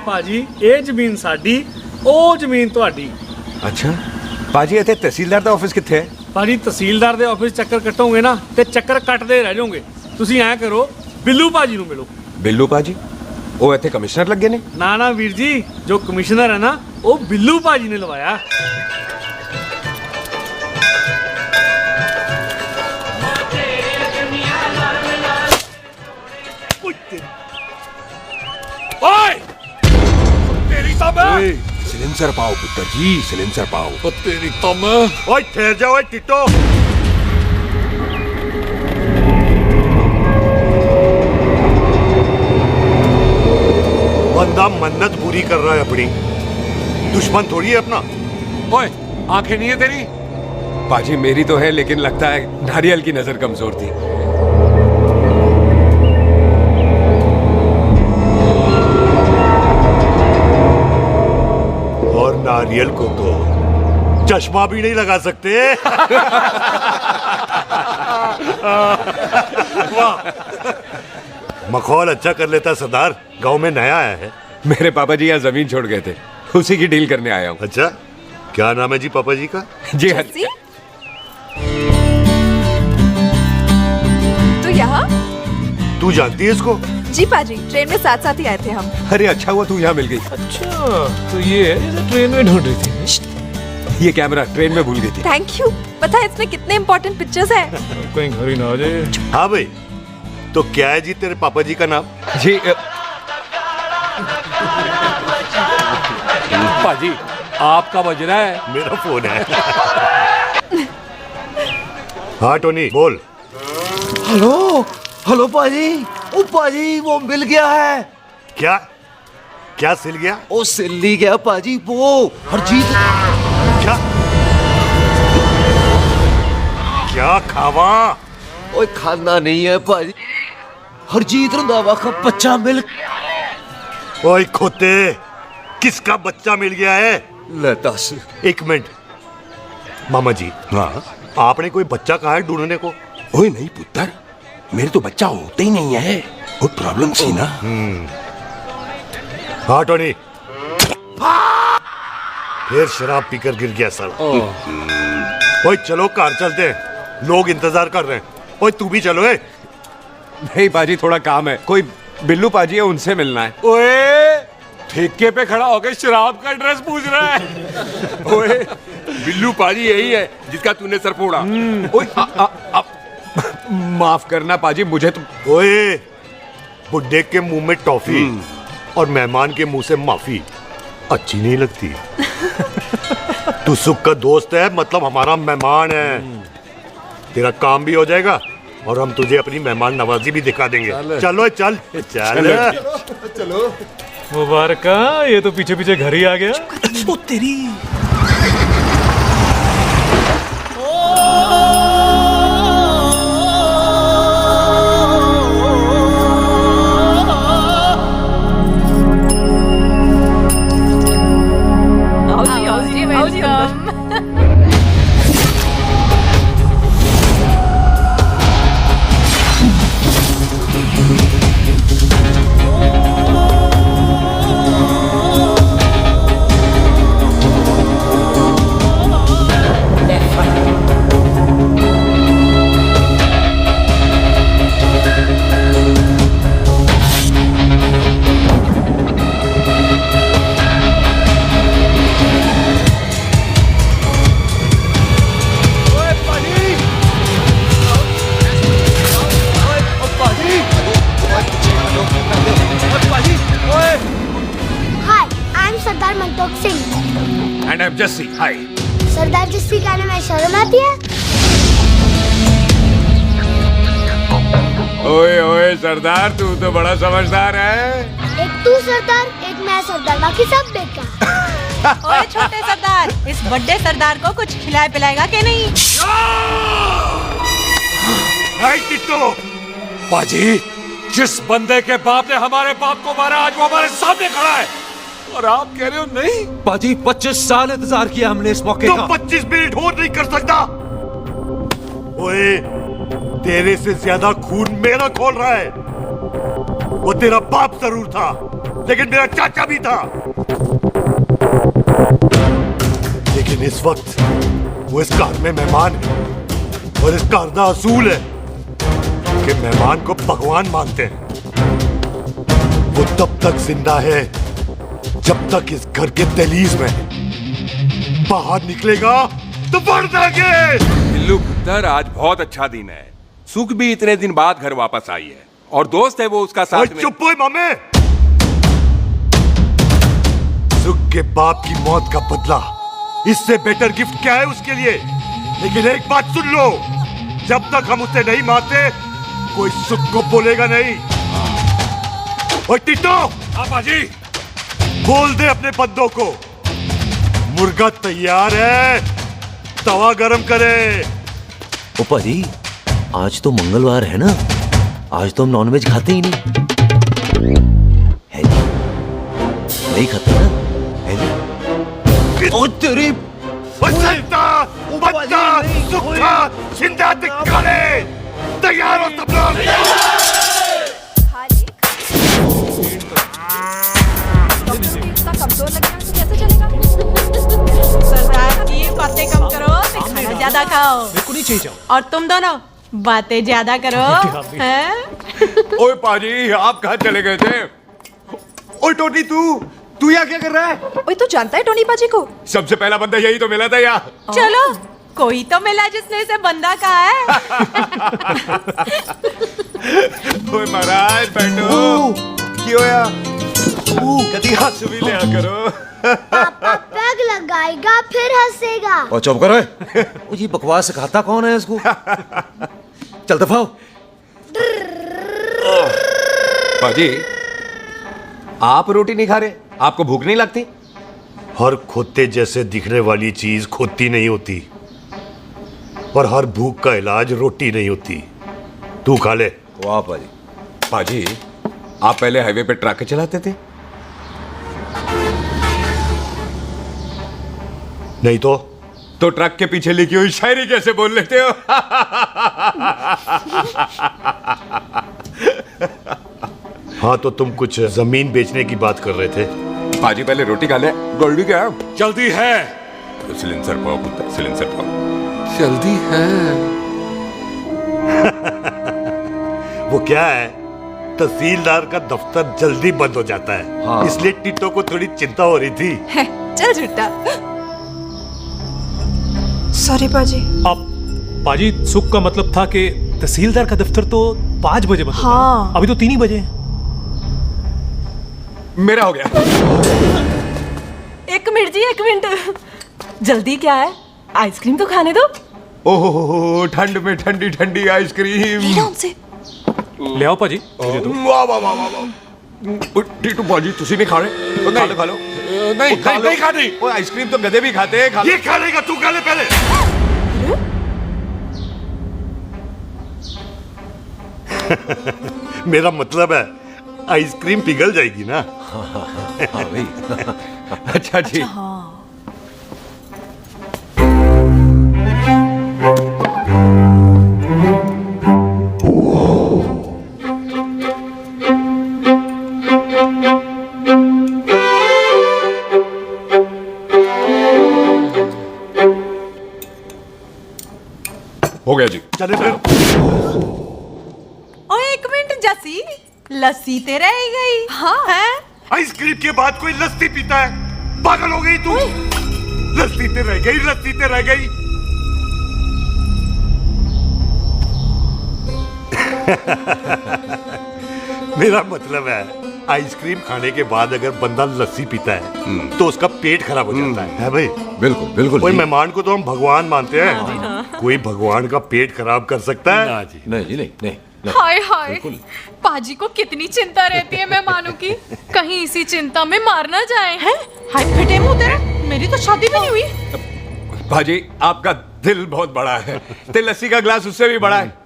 S11: ਭਾਜੀ ਇਹ ਜ਼ਮੀਨ ਸਾਡੀ, ਉਹ ਜ਼ਮੀਨ ਤੁਹਾਡੀ।
S1: ਅੱਛਾ ਪਾਜੀ, ਇੱਥੇ ਤਹਿਸੀਲਦਾਰ ਦਾ ਆਫਿਸ ਕਿੱਥੇ ਹੈ?
S11: ਭਾਜੀ ਤਹਿਸੀਲਦਾਰ ਦੇ ਆਫਿਸ ਚੱਕਰ ਕੱਟੋਗੇ ਨਾ ਤੇ ਚੱਕਰ ਕੱਟਦੇ ਰਹਿ ਜਾਓਗੇ। ਤੁਸੀਂ ਐਂ ਕਰੋ, ਬਿੱਲੂ ਭਾਜੀ ਨੂੰ ਮਿਲੋ।
S1: ਬਿੱਲੂ ਪਾਜੀ? ਉਹ ਇੱਥੇ ਕਮਿਸ਼ਨਰ ਲੱਗੇ ਨੇ?
S11: ਨਾ ਨਾ ਵੀਰ ਜੀ, ਜੋ ਕਮਿਸ਼ਨਰ ਹੈ ਨਾ, ਉਹ ਬਿੱਲੂ ਭਾਜੀ ਨੇ ਲਵਾਇਆ।
S6: मैं?
S3: सिलेंसर पाओ पुत्र जी, सिलेंसर पाओ।
S6: ओ तेरी तो मैं।
S8: ओए ठहर जाओ ओए टिट्टो। बंदा मन्नत पूरी कर रहा है अपनी, दुश्मन थोड़ी है अपना।
S6: ओए आंखें नहीं है तेरी?
S1: पाजी मेरी तो है, लेकिन लगता है नारियल की नजर कमजोर थी।
S8: और नारियल को तो चश्मा भी नहीं लगा सकते। वाह, मखौल अच्छा कर लेता सरदार। गांव में नया आया है।
S1: मेरे पापा जी यहाँ जमीन छोड़ गए थे, उसी की डील करने आया हूँ।
S8: अच्छा, क्या नाम है जी पापा जी का?
S1: जी हाँ।
S16: तो यहाँ?
S8: तू जानती है इसको?
S16: जी पाजी, ट्रेन में साथ साथ ही आए थे हम।
S1: अरे अच्छा हुआ तू यहाँ मिल गई।
S6: अच्छा तो ये है जिसे ट्रेन में ढूंढ रही थी।
S1: ये कैमरा ट्रेन में भूल गई थी।
S16: Thank you. पता है इसमें कितने इम्पोर्टेंट पिक्चर्स हैं?
S6: कहीं घर ही ना आ जाए।
S8: हाँ भाई, तो क्या है जी तेरे पापा जी का नाम?
S1: जी
S6: पाजी आपका बज रहा है।
S8: मेरा फोन है। हाँ टोनी बोल।
S14: हेलो हेलो पाजी। ओ पाजी वो मिल गया है।
S8: क्या क्या सिल गया?
S14: ओ सिल्ली गया पाजी, वो हरजीत।
S8: क्या क्या खावा?
S14: ओए खाना नहीं है पाजी, हरजीत रंधावा का बच्चा मिल।
S8: ओए खोते, किसका बच्चा मिल गया है?
S14: ले दस।
S8: एक मिनट मामा जी। हाँ आपने कोई बच्चा कहा है ढूंढने को?
S3: ओए नहीं पुत्र, मेरे तो बच्चा होते ही नहीं है, वो प्रॉब्लम थी ना।
S8: हाँ टोनी, फिर शराब पीकर गिर गया सर। ओए चलो कार चलते हैं, लोग इंतजार कर रहे हैं। ओए तू भी चलो।
S1: नहीं पाजी थोड़ा काम है, कोई बिल्लू पाजी है उनसे मिलना है।
S6: ओए ठेके पे खड़ा होकर शराब का एड्रेस पूछ रहा है।
S3: ओए बिल्लू पाजी यही है जिसका तूने सर फोड़ा।
S1: ओए माफ करना पाजी, मुझे तो।
S8: ओए बुड्ढे के मुंह में टॉफी और मेहमान के मुंह से माफी अच्छी नहीं लगती। तू सुख का दोस्त है, मतलब हमारा मेहमान है। तेरा काम भी हो जाएगा और हम तुझे अपनी मेहमान नवाजी भी दिखा देंगे। चलो चल चल
S11: चलो। मुबारक, ये तो पीछे पीछे घर ही आ गया।
S9: ओ तेरी।
S1: And I'm Jesse. Hi.
S10: सरदार जस्सी कहने में शर्म आती है?
S1: ओए ओए सरदार, तू तो बड़ा समझदार है।
S10: एक तू सरदार, एक मैं सरदार, बाकी सब बेकार।
S7: ओए छोटे सरदार, इस बड़े सरदार को कुछ खिलाए पिलाएगा कि नहीं?
S6: पाजी, जिस बंदे के बाप ने हमारे बाप को मारा, आज वो हमारे सामने खड़ा है और आप कह रहे हो नहीं?
S14: पाजी 25 साल इंतजार किया हमने इस मौके का।
S8: 25 मिनट और नहीं कर सकता। ओए तेरे से ज्यादा खून मेरा खोल रहा है। वो तेरा बाप जरूर था, लेकिन मेरा चाचा भी था। लेकिन इस वक्त वो इस कार में मेहमान है और इस कार का असूल है कि मेहमान को भगवान मानते हैं। वो तब तक जिंदा है जब तक इस घर के दहलीज में, बाहर निकलेगा तो बढ़ जाएंगे।
S3: बिल्लू पुत्र, आज बहुत अच्छा दिन है। सुख भी इतने दिन बाद घर वापस आई है और दोस्त है वो उसका साथ में।
S8: चुप हो मामे। सुख के बाप की मौत का बदला, इससे बेटर गिफ्ट क्या है उसके लिए? लेकिन एक बात सुन लो, जब तक हम उसे नहीं मारते कोई सुख को बोलेगा नहीं। ओए टिट्टो,
S3: बाजी
S8: बोल दे अपने बंदों को मुर्गा तैयार है, तवा गरम करे।
S14: ओ पाजी, आज तो मंगलवार है ना, आज तो हम नॉनवेज खाते ही नहीं है जी? नहीं खाते ना, है जी? ओ तेरी
S8: सुखा जिंदा दिखाने तैयार हो सब लोग।
S16: इतना कमजोर लग रहा है तो कैसे चलेगा?
S7: सरदार की बातें कम करो, खाना ज्यादा खाओ।
S11: मेरे को नहीं चाहिए जाओ।
S7: और तुम दोनों बातें ज्यादा करो, हैं?
S1: ओए पाजी, आप कहाँ चले गए थे? ओए टोनी, तू यहाँ क्या कर रहा है?
S16: ओए तू जानता है टोनी पाजी को?
S1: सबसे पहला बंदा यही तो मिला था यहाँ।
S7: चलो, कोई तो मिला जिसने इसे बंदा कहा है।
S1: ओए महाराज बैठो। क्यों यार? कभी हाथ भी लिया करो।
S10: पापा पैग लगाएगा फिर हंसेगा।
S14: और चुप करो। वो जी बकवास सिखाता कौन है इसको? चल दफाओ।
S1: पाजी, आप रोटी नहीं खा रहे? आपको भूख नहीं लगती?
S8: हर खोते जैसे दिखने वाली चीज खोती नहीं होती, और हर भूख का इलाज रोटी नहीं होती। तू खा ले।
S14: वाह पाजी।
S1: पाजी, आप पहले हाईवे पे ट्रक चलाते थे?
S8: नहीं तो
S1: ट्रक के पीछे लिखी हुई शायरी कैसे बोल लेते हो?
S8: हाँ, तो तुम कुछ जमीन बेचने की बात कर रहे थे।
S1: पाजी पहले रोटी खा ले। गोल्डी क्या?
S6: जल्दी है।
S1: सिलेंसर पाओ पुत्र, सिलेंसर पाओ।
S6: जल्दी है।
S8: वो क्या है, तहसीलदार का दफ्तर जल्दी बंद हो जाता है।
S14: हाँ।
S8: इसलिए टिट्टो को थोड़ी चिंता हो रही थी।
S16: है, चल झूठा। सॉरी पाजी।
S11: अब पाजी, सुख का मतलब था कि तहसीलदार का दफ्तर तो 5 बजे बंद होता है।
S16: हाँ।
S11: अभी तो 3 ही बजे।
S1: मेरा हो गया।
S16: एक मिनट जी, एक मिनट। जल्दी क्या है? आइसक्रीम तो खाने दो।
S1: ओहो, ठंड में ठंडी ठंडी आइसक्रीम।
S16: ले लो उनसे।
S11: ले आओ पाजी।
S1: वाह वाह वाह वाह। टिट्टू पाजी, तुसी नहीं खा रहे? खा लो खा लो।
S6: नहीं खाती।
S1: वो आइसक्रीम तो गधे भी खाते हैं। खा लो।
S8: ये खा लेगा, तू खा ले पहले। मेरा मतलब है आइसक्रीम पिघल जाएगी ना।
S14: हाँ भाई।
S1: अच्छा जी। हो गया जी।
S8: चले फिर।
S7: ओ एक मिनट जसी, लस्सी ते रह गई। हाँ है।
S8: आइसक्रीम के बाद कोई लस्सी पीता है? पागल हो गई तू? लस्सी ते रह गई, लस्सी ते रह गई। मेरा मतलब है आइसक्रीम खाने के बाद अगर बंदा लस्सी पीता है तो उसका पेट खराब हो जाता है भाई?
S1: बिल्कुल बिल्कुल।
S8: कोई मेहमान को तो हम भगवान मानते हैं, कोई भगवान का पेट खराब कर सकता है?
S14: नहीं जी, नहीं।
S7: हाय हाय, पाजी को कितनी चिंता रहती है मेहमानों की, कहीं इसी चिंता में मार ना जाए। हैं? हाय फटे मुंह तेरा, मेरी तो शादी भी नहीं हुई।
S1: भाजी, आपका दिल बहुत बड़ा है, ते लस्सी का ग्लास उससे भी बड़ा है।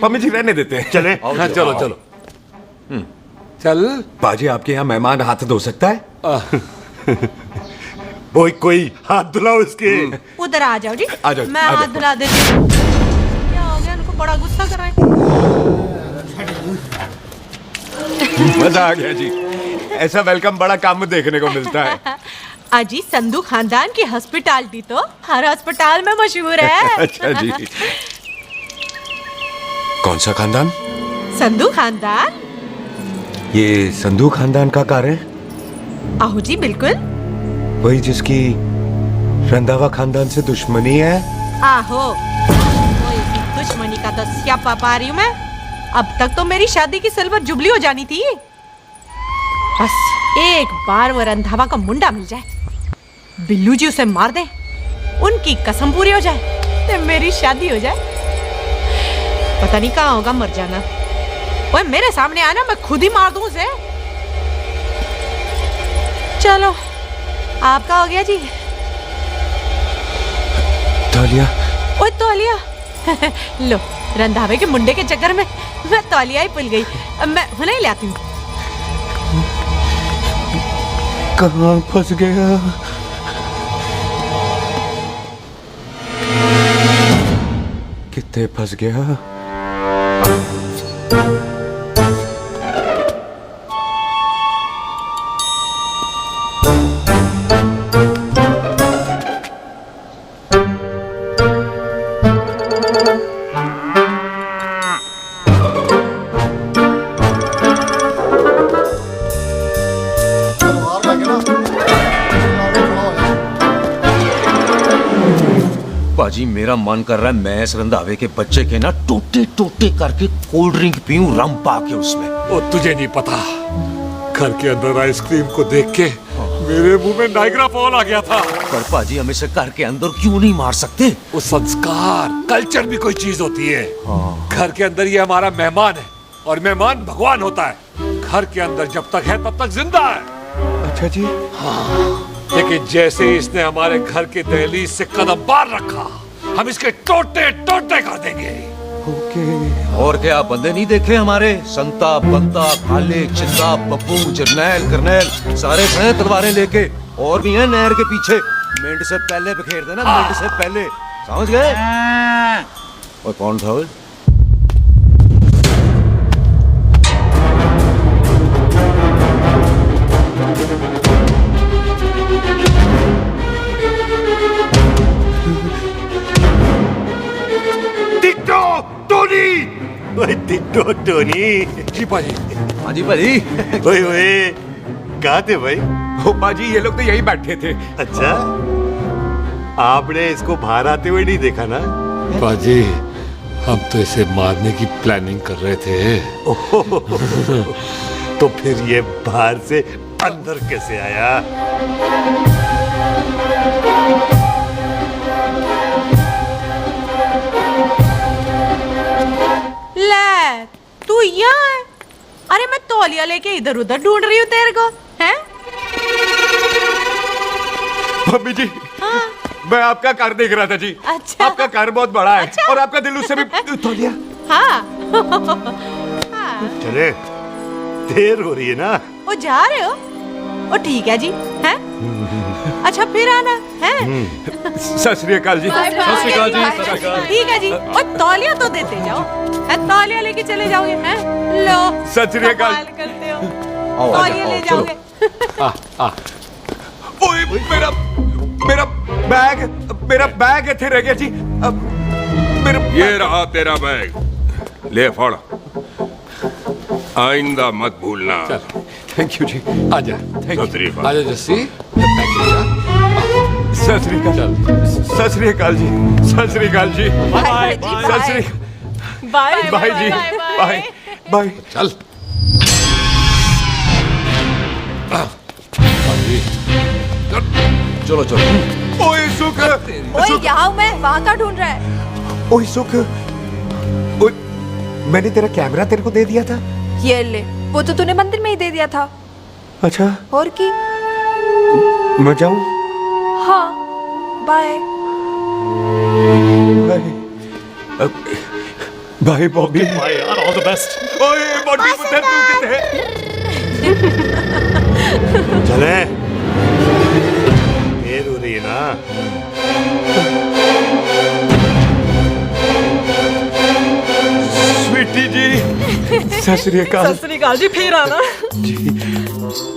S1: मम्मी जी रहने देते हैं।
S8: चले।
S6: हाँ, चलो चलो। चल।
S1: पाजी, आपके यहाँ मेहमान हाथ धो सकता है?
S8: कोई हाथ धुलाओ इसके।
S7: उधर आ जाओ जी।
S1: आ जाओ,
S7: मैं
S1: आ
S7: हाथ
S1: जाओ।
S7: धुला देती हूँ। क्या हो गया, उनको बड़ा गुस्सा कर रहे हैं।
S1: मजा आ गया जी। ऐसा वेलकम बड़ा काम में देखने को मिलता है।
S7: अजी, संधू खानदान की हॉस्पिटैलिटी तो हर अस्पताल में मशहूर है।
S1: अच्छा जी। कौन सा खानदान?
S7: संधू खानदान।
S1: ये संधू खानदान का कार है?
S7: आहो जी, बिल्कुल
S1: वही जिसकी रंधावा खानदान से दुश्मनी है।
S7: आहो, कोई दुश्मनी का तो स्यापा पा रही हूँ मैं। अब तक तो मेरी शादी की सिल्वर जुबली हो जानी थी। बस एक बार वो रंधावा का मुंडा मिल जाए, बिल्लू जी उसे मार दे, उनकी कसम पूरी हो जाए तो मेरी शादी हो जाए। पता नहीं कहाँ होगा मर जाना। ओए मेरे सामने आना, मैं खुद ही मार दूं उसे। चलो आपका हो गया जी।
S1: तौलिया।
S7: ओए तौलिया लो, रंधावे के मुंडे के चक्कर में मैं तौलिया ही भूल गई। मैं हुने ही लाती हूँ।
S1: कहाँ फंस गया? कितने फंस गया?
S14: पाजी मेरा मन कर रहा है मैं इस रंधावे के बच्चे के ना टोटे टोटे करके कोल्ड ड्रिंक पीऊं, रम पाके उसमें।
S6: वो तुझे नहीं पता, घर के अंदर आइसक्रीम को देख के मेरे मुंह में नाइग्रा फॉल आ गया था।
S14: पर पाजी हम इसे घर के अंदर क्यों नहीं मार सकते?
S6: वो संस्कार कल्चर भी कोई चीज होती है। घर के अंदर ये हमारा मेहमान है और मेहमान भगवान होता है। घर के अंदर जब तक है तब तक जिंदा है।
S1: अच्छा जी।
S6: हाँ, लेकिन जैसे ही इसने हमारे घर के दहलीज से कदम बाहर रखा, हम इसके टोटे टोटे कर देंगे।
S14: और क्या बंदे नहीं देखे हमारे? संता, बंता, खाले, चिंदा, बब्बू, जरनैल, करनैल सारे हैं तलवारें लेके, और भी हैं नहर के पीछे। मिनट से पहले बखेर देना, मिनट से पहले, समझ गए? और कौन था वो?
S8: Ditto Tony.
S6: जी पाजी।
S14: हाँ जी पाजी।
S8: ओए ओए, कहाँ थे भाई?
S1: ओ पाजी ये लोग तो यही बैठे थे।
S8: अच्छा, आपने इसको बाहर आते हुए नहीं देखा ना?
S6: पाजी हम तो इसे मारने की प्लानिंग कर रहे थे।
S8: तो फिर ये बाहर से अंदर कैसे आया?
S7: ले तू यहाँ है? अरे मैं तौलिया लेके इधर उधर ढूंढ रही हूँ तेरे को, हैं?
S1: मम्मी जी।
S7: हाँ?
S1: मैं आपका कार देख रहा था जी।
S7: अच्छा।
S1: आपका कार बहुत बड़ा है।
S7: अच्छा।
S1: और आपका दिल उससे भी तौलिया।
S7: हाँ।
S8: चले, देर हो रही है ना?
S7: वो जा रहे हो? वो ठीक है जी, हैं? अच्छा फिर आना, हैं?
S1: सत श्री अकाल जी।
S7: सत श्री अकाल जी। ठीक है जी। और तौलिया तो देते जाओ, तौलिया लेके चले जाओगे, हैं? लो।
S1: सत श्री अकाल।
S7: करते हो, तौलिया ले जाओगे।
S1: ओए मेरा बैग इथे रह गया जी।
S3: ये रहा तेरा बैग, ले फड़, आइंदा मत भूलना।
S6: थैंक यू जी। आजा।
S3: सत श्री अकाल।
S6: आजा जस्सी।
S1: सत श्री अकाल। सत श्री अकाल जी। सत श्री अकाल जी।
S16: Bye
S1: Sat Sri
S16: bye
S1: bye जी। Bye bye.
S6: चल।
S14: चलो चलो।
S1: ओए सुख।
S16: ओए यहाँ मैं, वहाँ का ढूंढ रहा है?
S1: ओए सुख, मैंने तेरा कैमरा तेरे को दे दिया था।
S16: ये ले, वो तो तूने मंदिर में ही दे दिया था।
S1: अच्छा।
S16: और की?
S1: मैं जाऊं?
S16: हाँ, बाय।
S1: बाय बॉबी।
S11: बाय यार, ऑल द बेस्ट।
S1: ओए बॉबी पुत्र तू किथे है?
S8: चले, देर हो रही है ना?
S1: स्वीटी जी। सत श्री अकाल।
S16: सत श्री अकाल जी, फिर आना।
S1: जी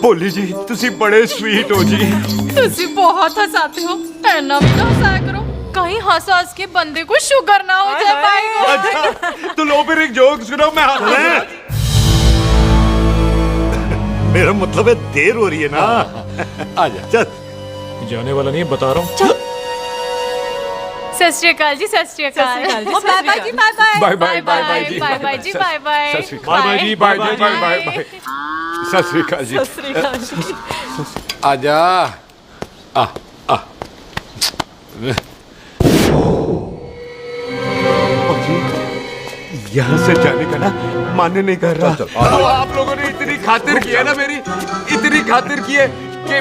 S1: भोली जी, तुसी बड़े स्वीट हो जी।
S16: तुसी बहुत हंसाते हो, ऐना भी ना हंसाया करो, कहीं हंस हंस के बंदे को शुगर ना हो जाए भाई को।
S1: अच्छा तो लो फिर एक जोक सुनो, मैं
S8: मेरा मतलब है देर हो रही है ना?
S6: आजा।
S8: चल।
S11: जाने वाला नहीं, बता रहा हूँ।
S16: सत श्री अकाल जी, सत श्री अकाल।
S7: बाय बाय जी, bye bye.
S1: Bye bye bye bye जी,
S16: बाय बाय जी, bye bye.
S1: Sat Sri Akal. Bye जी, bye bye bye bye bye. Sat Sri अकाल जी।
S7: सत श्री अकाल जी।
S6: आजा। आ आ
S1: यहाँ से जाने का ना मान्य नहीं कर रहा। आप लोगों ने इतनी खातिर की है ना मेरी, इतनी खातिर की है कि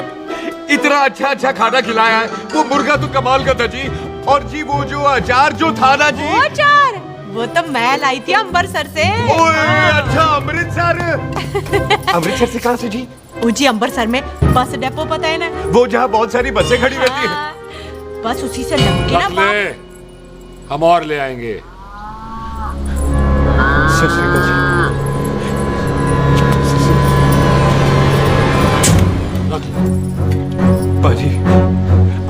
S1: इतना अच्छा अच्छा खाना खिलाया है। वो मुर्गा तो कमाल का था जी, और जी वो जो अचार जो था ना जी,
S7: वो अचार वो तो मैं लाई थी अमृतसर से।
S1: ओए अच्छा, अमृतसर। अमृतसर से कहाँ से जी?
S7: जी अमृतसर में बस डिपो पता है ना,
S1: वो जहाँ बहुत सारी बसें खड़ी रहती है,
S7: बस उसी से लगती है ना।
S6: ले, हम और ले आएंगे।
S1: सत श्री अकाल जी। पाजी,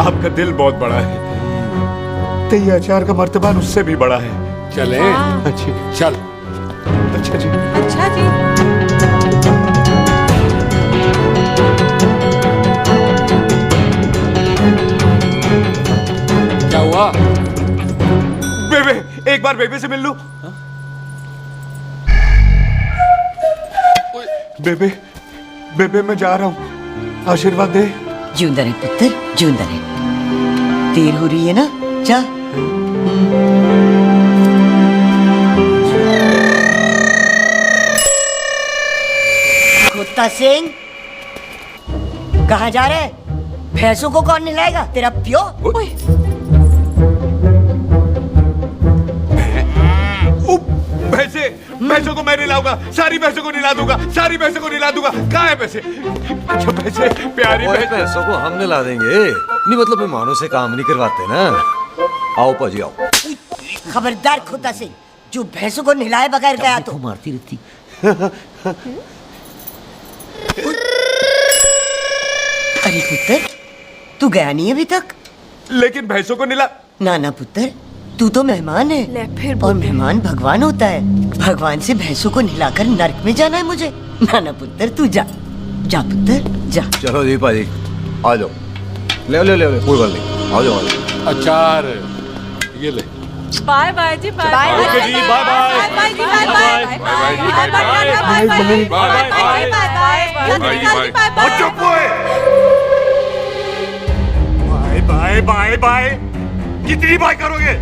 S1: आपका दिल बहुत बड़ा है, तो ये अचार का मर्तबा उससे भी बड़ा है।
S6: चले?
S1: अच्छी
S6: चल।
S1: अच्छा जी।
S7: अच्छा जी।
S6: क्या हुआ?
S1: बेबे, एक बार बेबे से मिल लूं। बेबे, बेबे मैं जा रहा हूँ, आशीर्वाद दे।
S12: जिंदा रहे पुत्र, जिंदा रहे। देर हो रही है ना, जा। कुत्ता सिंह, कहाँ जा रहे? भैंसों को कौन नहलाएगा? तेरा प्यो?
S1: भैंसों को मैं नहलाऊंगा, सारी भैंसों को नहला दूंगा, सारी भैंसों को नहला दूंगा। कहाँ है पैसे? अच्छा पैसे, प्यारी
S14: पैसों को हम नहला देंगे। नहीं मतलब मेहमानों से काम नहीं करवाते ना। आओ पाजी आओ।
S12: खबरदार कुत्ता सिंह, जो भैंसों को नहलाए बगैर गया तो
S14: मारती रहती।
S12: अरे पुत्र, तू गया नहीं अभी तक?
S1: लेकिन भैंसों को नहला।
S12: ना ना पुत्र, तू तो मेहमान है, और मेहमान भगवान होता है। भगवान से भैंसों को नहलाकर नरक में जाना है मुझे? ना ना पुत्र, तू जा, जा पुत्र जा।
S14: चलो जी पाजी, आ जाओ। ले ले ले ले, कोई बात नहीं, आ जाओ।
S6: अचार ये ले।
S16: बाय बाय जी, बाय
S7: बाय
S16: बाय।
S7: जी, बाय बाय। बाय जी, bye bye. Bye bye bye bye bye
S8: bye bye bye. कितनी बाय करोगे?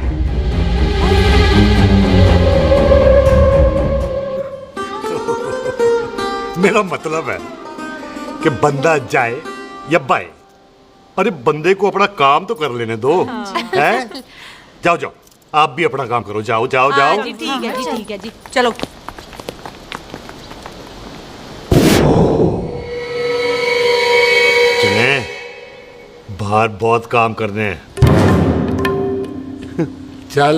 S8: मेरा मतलब है कि बंदा जाए या बाय, अरे बंदे को अपना काम तो कर लेने दो। हैं? जाओ जाओ, आप भी अपना काम करो। जाओ जाओ जाओ।
S7: जी ठीक है जी, ठीक है जी, चलो।
S8: चले, बाहर बहुत काम करने हैं।
S6: चल।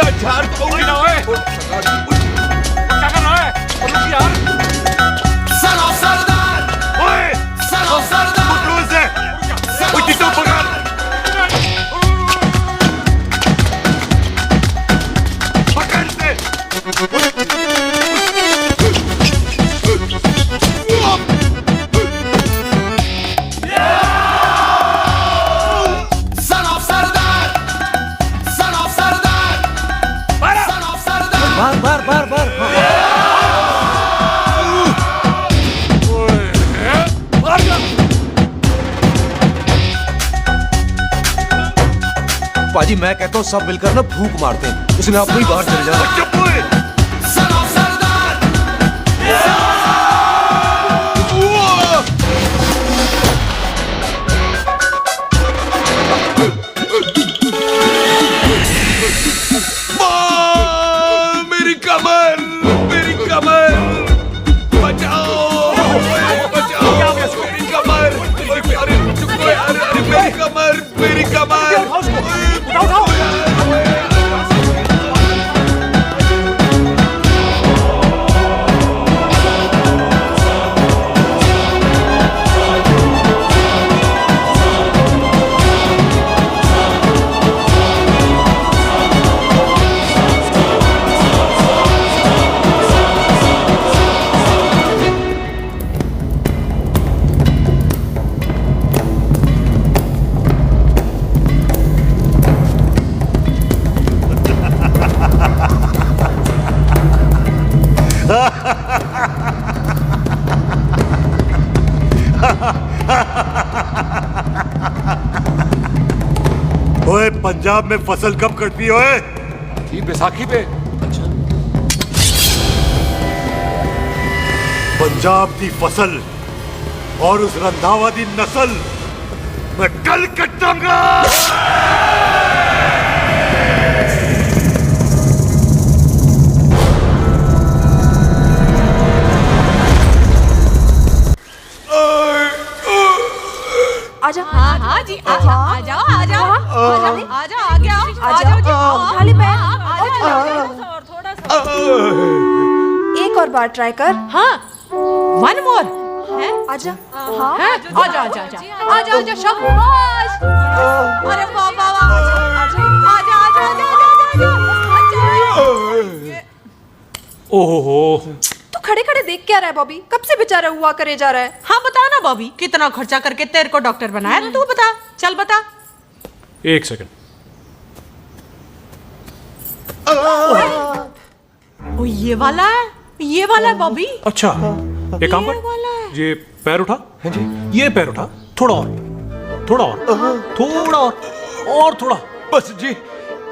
S1: अचार तो ना है। क्या कर रहा है? रुक यार।
S11: सलाम सरदार।
S8: ओए,
S11: सलाम सरदार।
S8: पकड़ो इसे। ओए किसको पकड़? पकड़ इसे।
S14: पाजी मैं कहता हूँ सब मिलकर ना फूंक मारते हैं, उसने आप ही बाहर चले जाना।
S1: मेरी कमर, मेरी कमर, बचाओ, बचाओ, मेरी कमर, अरे चुप यार, अरे मेरी कमर, मेरी कमर।
S8: ओए पंजाब में फसल कब कटती है ओए?
S6: ये बैसाखी पे। अच्छा।
S8: पंजाब की फसल और उस रंधावा दी नस्ल मैं कल कटाऊंगा।
S16: आजा। हाँ हाँ जी, आजा आ जाओ आ जाओ आ जाओ आगे आओ आ जाओ जी, उठा ली पैर। थोड़ा सा एक और बार ट्राई कर। हाँ वन मोर है। आजा। हाँ आजा आजा आजा आजा आजा शाबाश। अरे वाह वाह वाह आजा आजा आजा आजा आजा।
S6: ओहो,
S16: तू खड़े खड़े देख क्या रहा है बॉबी? कब से बेचारा हुआ करे जा रहा है?
S7: हाँ बता ना बॉबी, कितना खर्चा करके तेरे को डॉक्टर बनाया? तू बता, चल बता।
S6: एक सेकंड।
S7: ओ ये वाला है बॉबी।
S6: अच्छा, एक काम कर, ये पैर उठा। हाँ जी। ये पैर उठा, थोड़ा और, थोड़ा और, थोड़ा और थोड़ा।
S1: बस जी,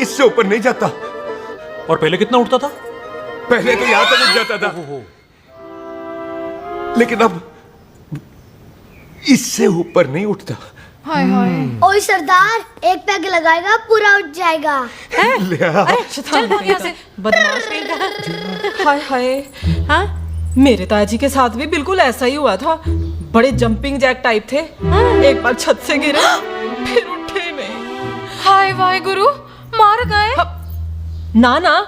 S1: इससे ऊपर नहीं जाता।
S6: और पहले कितना उठता था?
S1: पहले तो यहां तक उठ जाता था, लेकिन अब इससे ऊपर नहीं उठता।
S16: हाय हाय।
S10: ओए सरदार, एक पैग लगाएगा पूरा उठ जाएगा।
S7: चल भाग यहाँ से, बदमाश कहीं का।
S16: हाय हाय। हाँ मेरे ताजी के साथ भी बिल्कुल ऐसा ही हुआ था। बड़े जंपिंग जैक टाइप थे। एक बार छत से गिरे फिर उठे नहीं। हाय वाहे गुरु, मार गए? ना ना,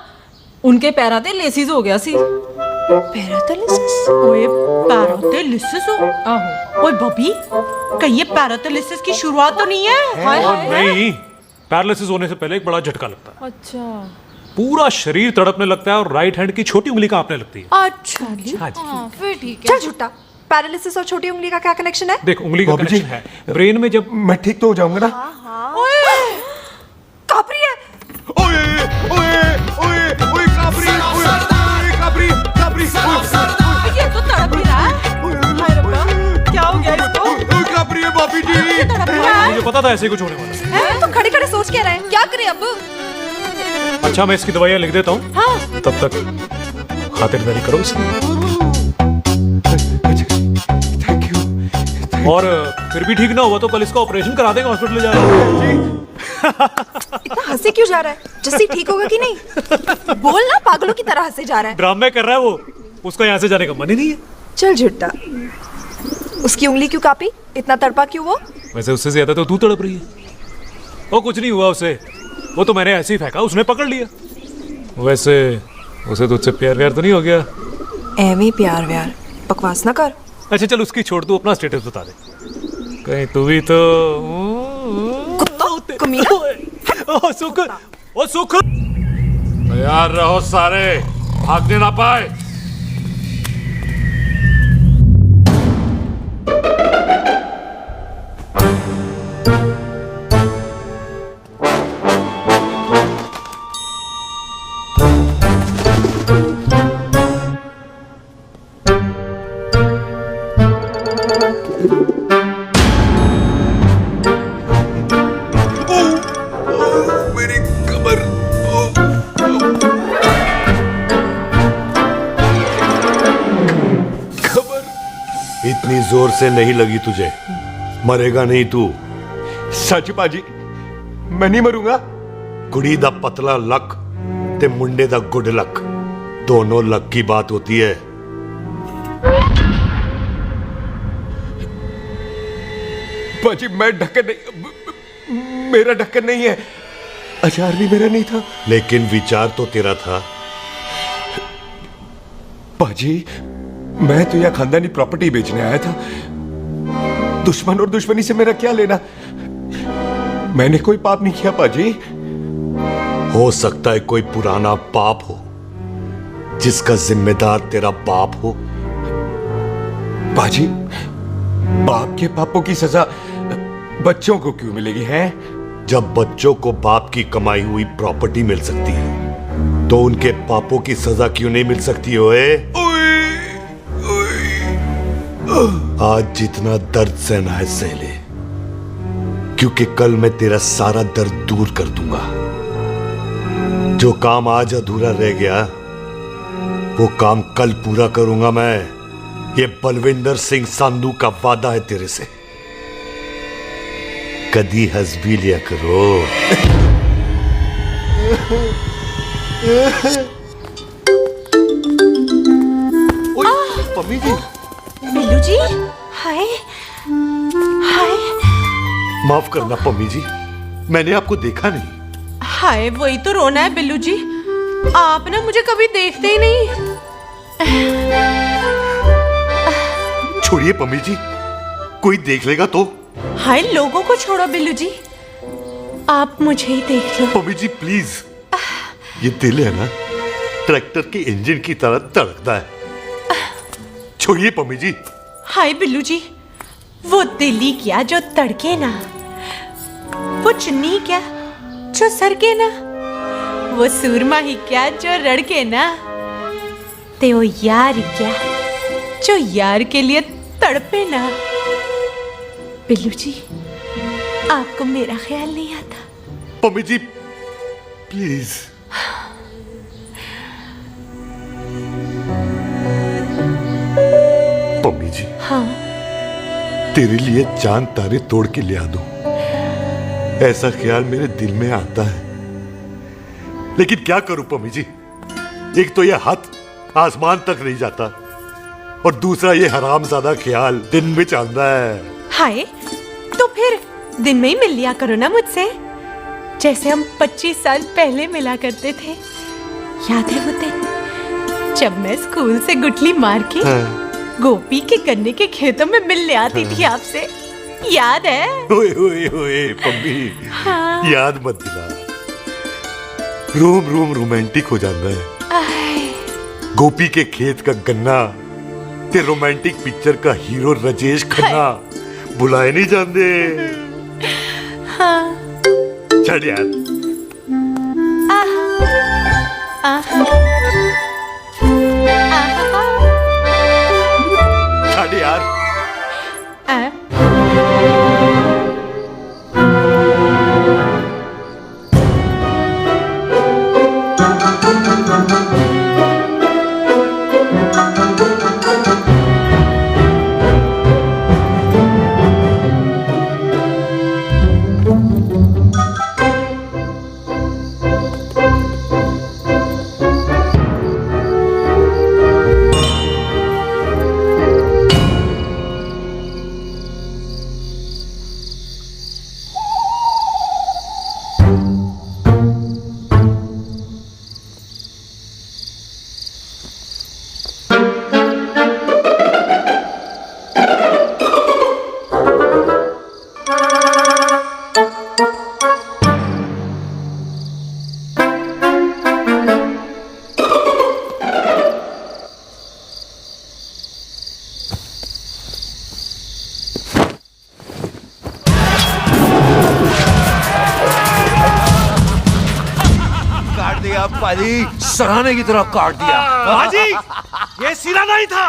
S16: उनके पैरा ते लेसिस हो गया सी। पैरालिसिस?
S7: ओए पैरालिसिस हो? आहो। ओए बॉबी, कहीं ये पैरालिसिस की शुरुआत तो नहीं है?
S6: हाय हाय। नहीं, पैरालिसिस होने से पहले एक बड़ा झटका लगता है।
S16: अच्छा।
S6: पूरा शरीर तड़पने लगता है और राइट हैंड की छोटी उंगली कांपने लगती है।
S16: अच्छा जी। हाँ, फिर ठीक है। चल झूठा, पैरालिसिस और छोटी उंगली का क्या कनेक्शन है?
S6: देख, उंगली का कनेक्शन है ब्रेन में। जब
S1: मैं ठीक तो हो जाऊंगा ना?
S16: ओए कापरी है।
S1: ओए ओए ओए ओए कापरी, ओए कापरी कापरी।
S16: ये तो तड़प ही रहा है। हाय रब्बा, क्या हो गया इसको?
S1: ओए कापरी है बॉबी जी।
S6: मुझे पता था ऐसे कुछ होने वाला है।
S16: तो खड़े खड़े सोच क्या रहे हैं? क्या करें अब?
S6: अच्छा, मैं इसकी दवाइयाँ लिख देता हूँ। हाँ। तब तक खातिरदारी करो इसकी।
S1: Thank you.
S6: और फिर भी ठीक ना हुआ तो कल इसका ऑपरेशन करा देंगे, हॉस्पिटल ले जाएंगे।
S16: इतना हंसे क्यों जा रहा है? जस्सी ठीक होगा कि नहीं? बोल ना, पागलों की तरह हंसे जा रहा है।
S6: ड्रामे कर रहा है वो, उसका यहाँ से जाने का मन ही नहीं है।
S16: चल झुट्टा, उसकी उंगली क्यों कापी? इतना तड़पा क्यों वो?
S6: वैसे उससे ज्यादा तो तू तड़प रही है। वो कुछ नहीं हुआ उसे, वो तो मैंने ऐसे ही फेंका, उसने पकड़ लिया। वैसे उसे तुझसे प्यार व्यार तो नहीं हो गया?
S16: एਵੇਂ प्यार व्यार बकवास ना कर।
S6: अच्छा चल, उसकी छोड़, तू अपना स्टेटस बता दे। कहीं तू भी तो
S16: कमीना।
S6: ओ सुख, ओ सुख। तैयार रहो सारे, भागने ना पाए।
S8: इतनी जोर से नहीं लगी तुझे, मरेगा नहीं तू।
S1: सच बाजी, मैं नहीं मरूंगा।
S8: कुड़ी दा पतला लक ते मुंडे दा गुड लक, दोनों लक की बात होती है।
S1: बाजी मैं ढक्कन नहीं, मेरा ढक्कन नहीं है। अचार भी मेरा नहीं था।
S8: लेकिन विचार तो तेरा था।
S1: बाजी, मैं तो यह खानदानी प्रॉपर्टी बेचने आया था। दुश्मन और दुश्मनी से मेरा क्या लेना? मैंने कोई पाप नहीं किया बाजी।
S8: हो सकता है कोई पुराना पाप हो जिसका जिम्मेदार तेरा बाप हो।
S1: बाजी, बाप के पापों की सजा बच्चों को क्यों मिलेगी है?
S8: जब बच्चों को बाप की कमाई हुई प्रॉपर्टी मिल सकती है तो उनके पापों की सजा क्यों नहीं मिल सकती? ओए आज जितना दर्द सहना है सह ले, क्योंकि कल मैं तेरा सारा दर्द दूर कर दूंगा। जो काम आज अधूरा रह गया वो काम कल पूरा करूंगा मैं। ये बलविंदर सिंह संधू का वादा है तेरे से। कदी हंस भी लिया करो।
S5: मम्मी जी।
S7: बिल्लू जी, हाय हाय।
S8: माफ करना पम्मी जी, मैंने आपको देखा नहीं।
S7: हाय, वही तो रोना है बिल्लू जी। आप ना मुझे कभी देखते ही नहीं।
S8: छोड़िए पम्मी जी, कोई देख लेगा तो।
S7: हाय, लोगों को छोड़ो बिल्लू जी, आप मुझे ही देख लो।
S8: पम्मी जी प्लीज। ये दिल है ना, ट्रैक्टर के इंजन की तरह धड़कता है। छोड़िए पम्मी जी।
S7: हाय बिल्लू जी, वो दिल्ली क्या जो तड़के ना, वो चुन्नी क्या जो सरके ना, वो सूरमा ही क्या जो रड़के ना, ते वो यार क्या जो यार के लिए तड़पे ना। बिल्लू जी, आपको मेरा ख्याल नहीं आता?
S8: पम्मी जी प्लीज। पम्मी जी,
S7: हाँ,
S8: तेरे लिए चांद तारे तोड़ के ले आ दूं, ऐसा ख्याल मेरे दिल में आता है। लेकिन क्या करूं पम्मी जी, एक तो यह हाथ आसमान तक नहीं जाता और दूसरा ये हरामजादा ख्याल दिन में चांदा है।
S7: हाय, तो फिर दिन में ही मिल लिया करो ना मुझसे, जैसे हम 25 साल पहले मिला करते थे। याद है वो दिन जब मैं स्कूल से गुठली मार के गोपी के गन्ने के खेतों में मिलने आती थी आपसे? याद है?
S8: ओए ओए ओए पम्मी,
S7: हाँ।
S8: याद मत दिला। रोम रोम रोमांटिक हो जाता है। गोपी के खेत का गन्ना ते रोमांटिक पिक्चर का हीरो राजेश खन्ना बुलाए नहीं जाते।
S7: हाँ।
S8: चल यार। चल यार।
S14: सराहने की तरह काट दिया।
S3: बाजी, ये सिरा नहीं था।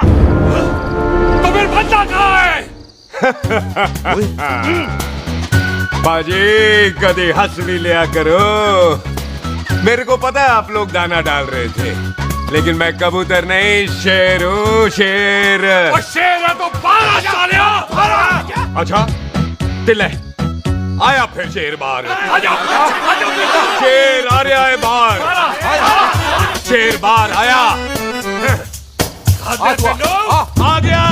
S3: तो फिर बंदा कहाँ है?
S1: बाजी, कभी हंस भी लिया करो। मेरे को पता है आप लोग दाना डाल रहे थे, लेकिन मैं कबूतर नहीं, शेर हूँ, शेर।
S3: और शेर है तो बारह सालिया।
S1: अच्छा, दिल है आया फिर शेर बाहर।
S3: आजा,
S1: शेर आ रहा है बाहर। शेर बाहर आया। आ गया।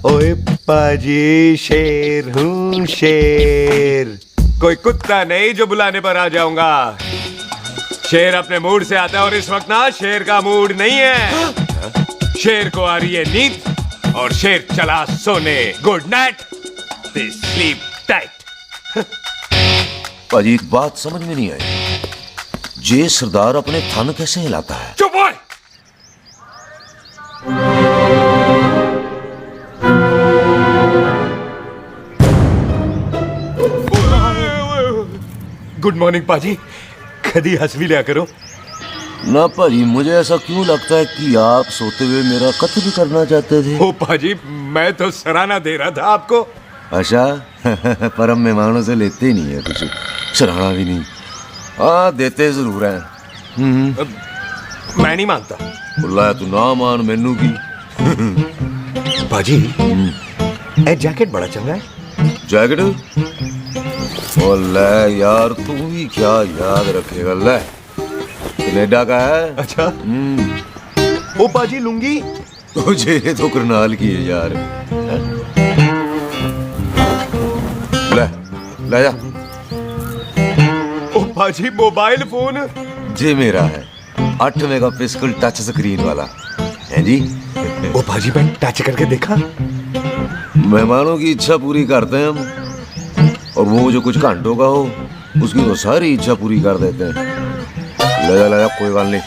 S8: ओए पाजी, शेर हूँ शेर।
S1: कोई कुत्ता नहीं जो बुलाने पर आ जाऊंगा। शेर अपने मूड से आता है और इस वक्त ना शेर का मूड नहीं है। शेर को आ रही है नींद और शेर चला सोने। Good night, sleep tight.
S14: पाजी, एक बात समझ में नहीं आई, जे सरदार अपने थन कैसे हिलाता है?
S3: चुप हो।
S1: गुड मॉर्निंग पाजी कदी हंस भी लिया करो।
S14: ना भाजी, मुझे ऐसा क्यों लगता है कि आप सोते हुए मेरा कत्ल भी करना चाहते थे?
S1: ओ पाजी मैं तो सराहना दे रहा था आपको।
S14: अच्छा पर हम मेहमानों से लेते ही नहीं है कुछ, सराहना भी नहीं। हाँ देते जरूर हैं।
S1: मैं नहीं मानता।
S14: बुलाया तू ना मान मैनू की।
S1: पाजी ए जैकेट बड़ा चंगा है।
S14: जैकेट ओ ले यार, तू भी क्या याद रखेगा। ले कनेडा का है।
S1: अच्छा ओ पाजी लुंगी
S14: तुझे तो करनाल की है यार। ले ले जा।
S1: ओ पाजी मोबाइल फोन
S14: जी मेरा है, 8 मेगापिक्सल टच स्क्रीन वाला है जी।
S1: ओ पाजी मैं टच करके देखा।
S14: मेहमानों की इच्छा पूरी करते हैं हम, और वो जो कुछ घंटों का हो उसकी तो सारी इच्छा पूरी कर देते हैं। ले जा कोई बात नहीं।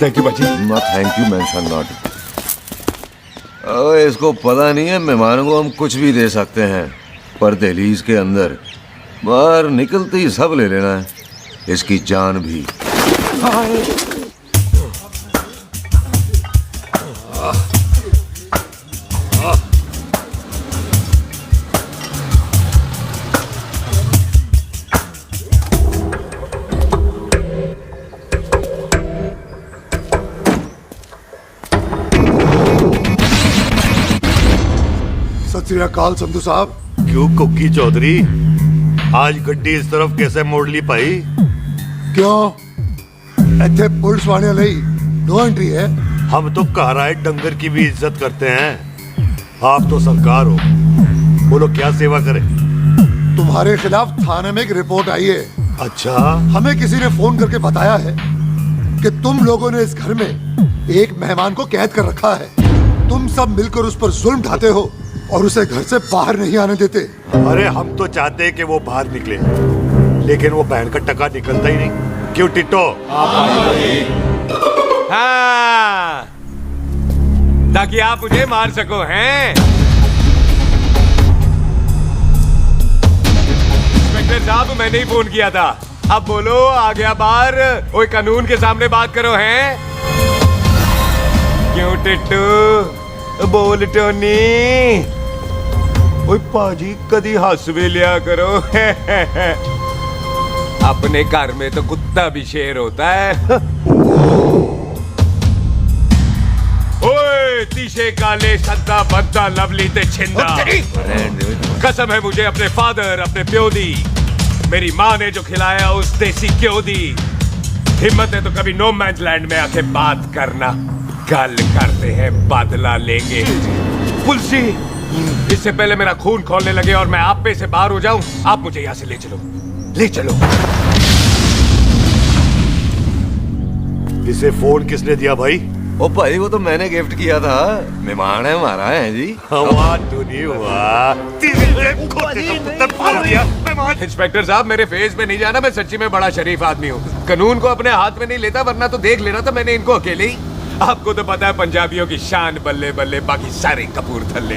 S1: थैंक यू बाजी।
S14: Not thank you mention not. इसको पता नहीं है मेहमानों को हम कुछ भी दे सकते हैं, पर दहलीज के अंदर बाहर निकलते ही सब ले लेना है, इसकी जान भी।
S5: सत श्री अकाल संधू साहब।
S8: क्यों कुकी चौधरी, आज गड्डी इस तरफ कैसे मोड़ ली पाई?
S5: क्यों इतने पुलिस वाले नहीं नो एंट्री है?
S8: हम तो कहराए डंगर की भी इज्जत करते हैं। आप तो सरकार हो, बोलो क्या सेवा करें?
S5: तुम्हारे खिलाफ थाने में एक रिपोर्ट आई है।
S8: अच्छा,
S5: हमें किसी ने फोन करके बताया है कि तुम लोगों ने इस घर में एक मेहमान को कैद कर रखा है। तुम सब मिलकर उस पर जुल्म ढाते हो और उसे घर से बाहर नहीं आने देते।
S8: अरे हम तो चाहते हैं कि वो बाहर निकले, लेकिन वो बहन का टका निकलता ही नहीं। क्यों टिट्टो?
S1: हाँ ताकि आप मुझे मार सको हैं। इंस्पेक्टर साहब मैंने ही फोन किया था। अब बोलो आ गया बाहर। ओए कानून के सामने बात करो हैं। क्यों टिट्टू बोल टोनी। ओए पाजी कदी हंस भी लिया करो। अपने घर में तो कुत्ता भी शेर होता है। ओए तीशे काले सद्दा बद्दा लवली ते छिंदा। कसम है मुझे अपने फादर अपने प्यो दी, मेरी माँ ने जो खिलाया उस देसी क्यों दी। हिम्मत है तो कभी नो मैंस लैंड में आके बात करना। गल करते हैं बदला लेंगे। पुलसी इससे पहले मेरा खून खोलने लगे और मैं आप पे से बाहर हो जाऊं, आप मुझे यहाँ से ले चलो, ले चलो।
S8: इसे फोन किसने दिया भाई?
S14: ओ भाई वो तो मैंने गिफ्ट किया था, मेहमान है हमारा है जी।
S8: वाह टोनी वाह।
S1: इंस्पेक्टर साहब मेरे फेस पे नहीं जाना, मैं सच्ची में बड़ा शरीफ आदमी हूँ। कानून को अपने हाथ में नहीं लेता, वरना तो देख लेना था मैंने इनको अकेले ही। आपको तो पता है पंजाबियों की शान बल्ले बल्ले, बाकी सारे कपूरथले।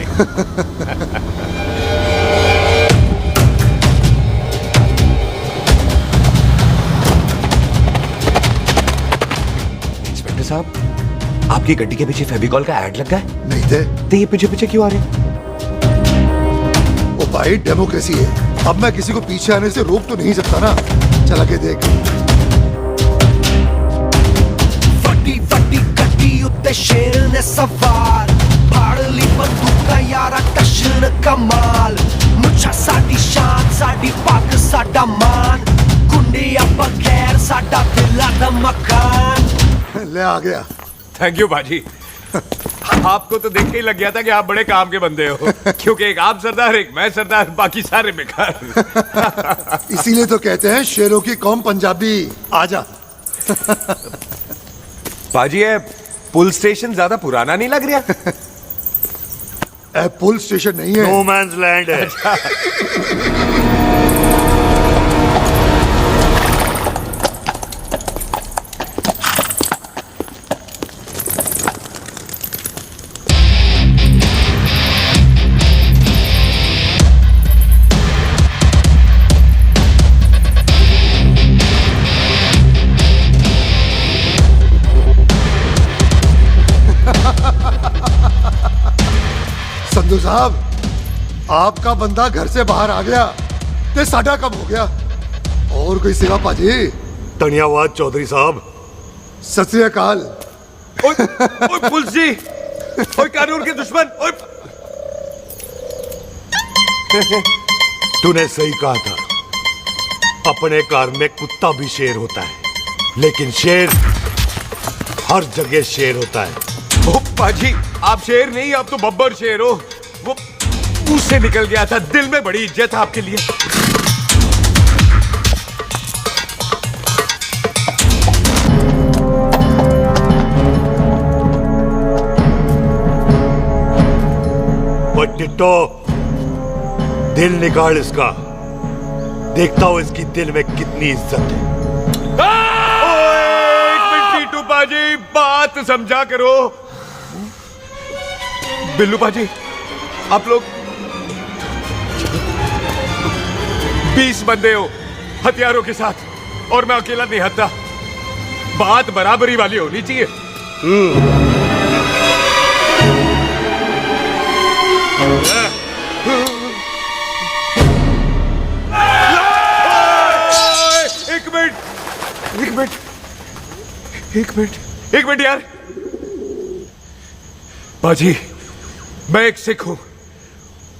S1: इंस्पेक्टर साहब आपकी गड्डी के पीछे फेविकॉल का ऐड लग गया है?
S5: नहीं थे।
S1: तो ये पीछे पीछे क्यों आ रहे?
S5: ओ भाई डेमोक्रेसी है, अब मैं किसी को पीछे आने से रोक तो नहीं सकता ना। चला के देख।
S17: वड्डी वड्डी गड्डी उत्ते शेर ने सवार, फाड़ ली बंदूका यारा टशन कमाल। मुझा साडी शान साडी पग साडा मान, गुंडिया बगैर साडा दिला दा मकान।
S5: ले आ गया।
S1: थैंक यू बाजी। आपको तो देख के ही लग गया था कि आप बड़े काम के बंदे हो, क्योंकि एक आप सरदार एक मैं सरदार, बाकी सारे बेकार।
S5: इसीलिए तो कहते हैं शेरों की कौम पंजाबी। आजा।
S1: बाजी ये पुल स्टेशन ज्यादा पुराना नहीं लग रहा?
S5: पुल स्टेशन नहीं है,
S8: नो मैंस लैंड है।
S11: संधू साहब आपका बंदा घर से बाहर आ गया ते साडा कब हो गया और कोई सेवा पाजी
S8: धन्यवाद चौधरी साहब
S11: सत श्री अकाल
S1: ओए पुलिस जी ओए कानून के दुश्मन ओए
S8: तूने सही कहा था अपने कार में कुत्ता भी शेर होता है लेकिन शेर हर जगह शेर होता है।
S1: ओ पाजी आप शेर नहीं आप तो बब्बर शेर हो। वो मुंह से निकल गया था दिल में बड़ी इज्जत है आपके लिए।
S8: वो टिट्टो दिल निकाल इसका देखता हूं इसकी दिल में कितनी इज्जत है।
S1: एक मिनट टीटू पाजी बात समझा करो। बिल्लू पाजी आप लोग 20 बंदे हो हथियारों के साथ और मैं अकेला नहीं हत्या। बात बराबरी वाली होनी चाहिए। एक मिनट यार बाजी मैं एक सिख हूं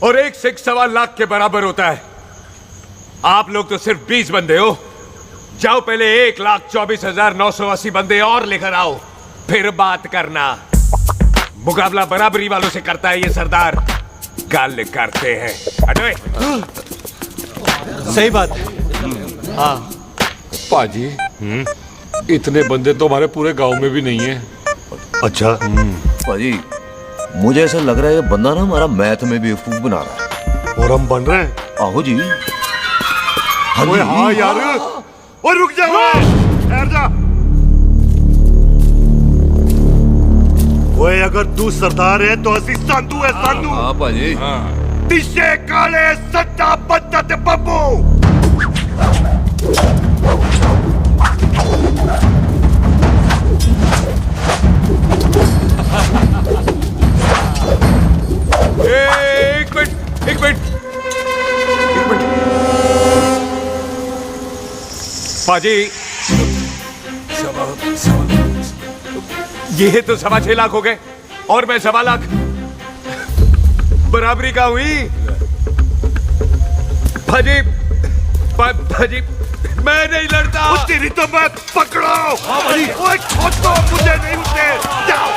S1: और एक सिख 1.25 लाख के बराबर होता है। आप लोग तो सिर्फ 20 बंदे हो। जाओ पहले 1,24,980 बंदे और लेकर आओ फिर बात करना। मुकाबला बराबरी वालों से करता है ये सरदार गल करते हैं। हटोए।
S11: सही बात है।
S6: हाँ पाजी इतने बंदे तो हमारे पूरे गांव में भी नहीं है।
S8: अच्छा
S14: पाजी मुझे ऐसा लग रहा है ये बंदा ना हमारा मैथ में बेवकूफ बना रहा है।
S8: और हम बन रहे हैं।
S14: आहो जी।
S8: ओए हाँ यार और रुक जा ठहर जा। ओए अगर तू सरदार है तो असी संधू है संधू।
S14: हाँ पाजी
S8: दिशे काले सट्टा बद्दा ते बब्बू।
S1: एक मिनट पाजी ये तो 6.25 लाख हो गए और मैं 1.25 लाख बराबरी का हुई। भाजी भाजी मैं नहीं लड़ता।
S8: तेरी तो मैं पकड़ो। ओए छोड़ो मुझे नहीं उठे जाओ।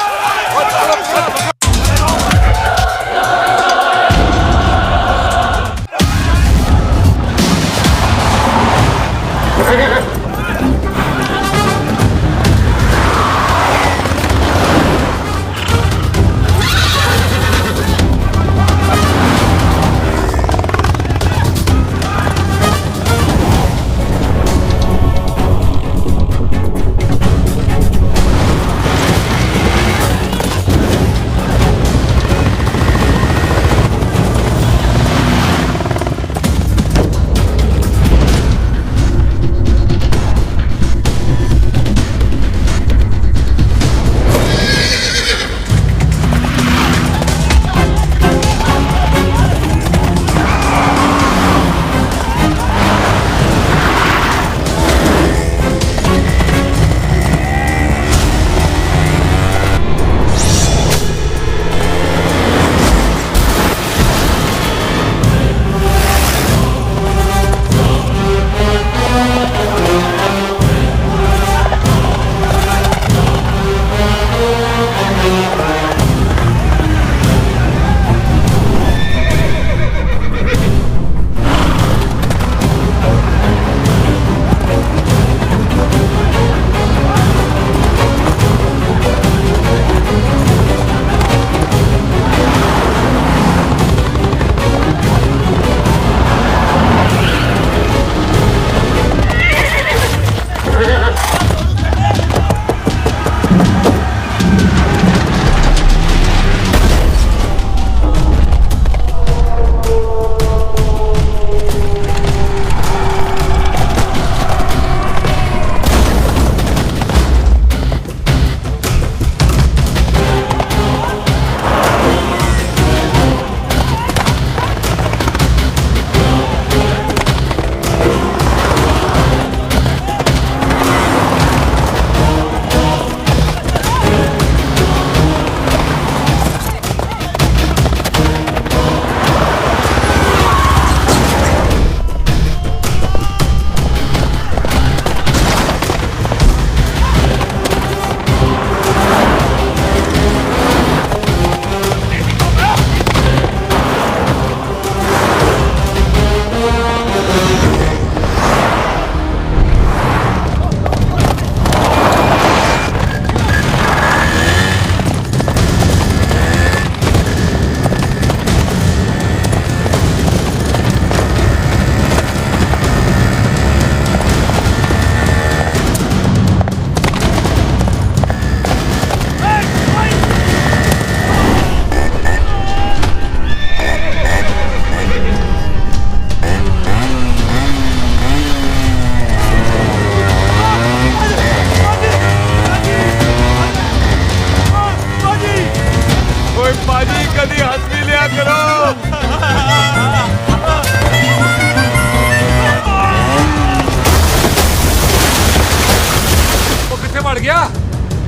S6: मर गया।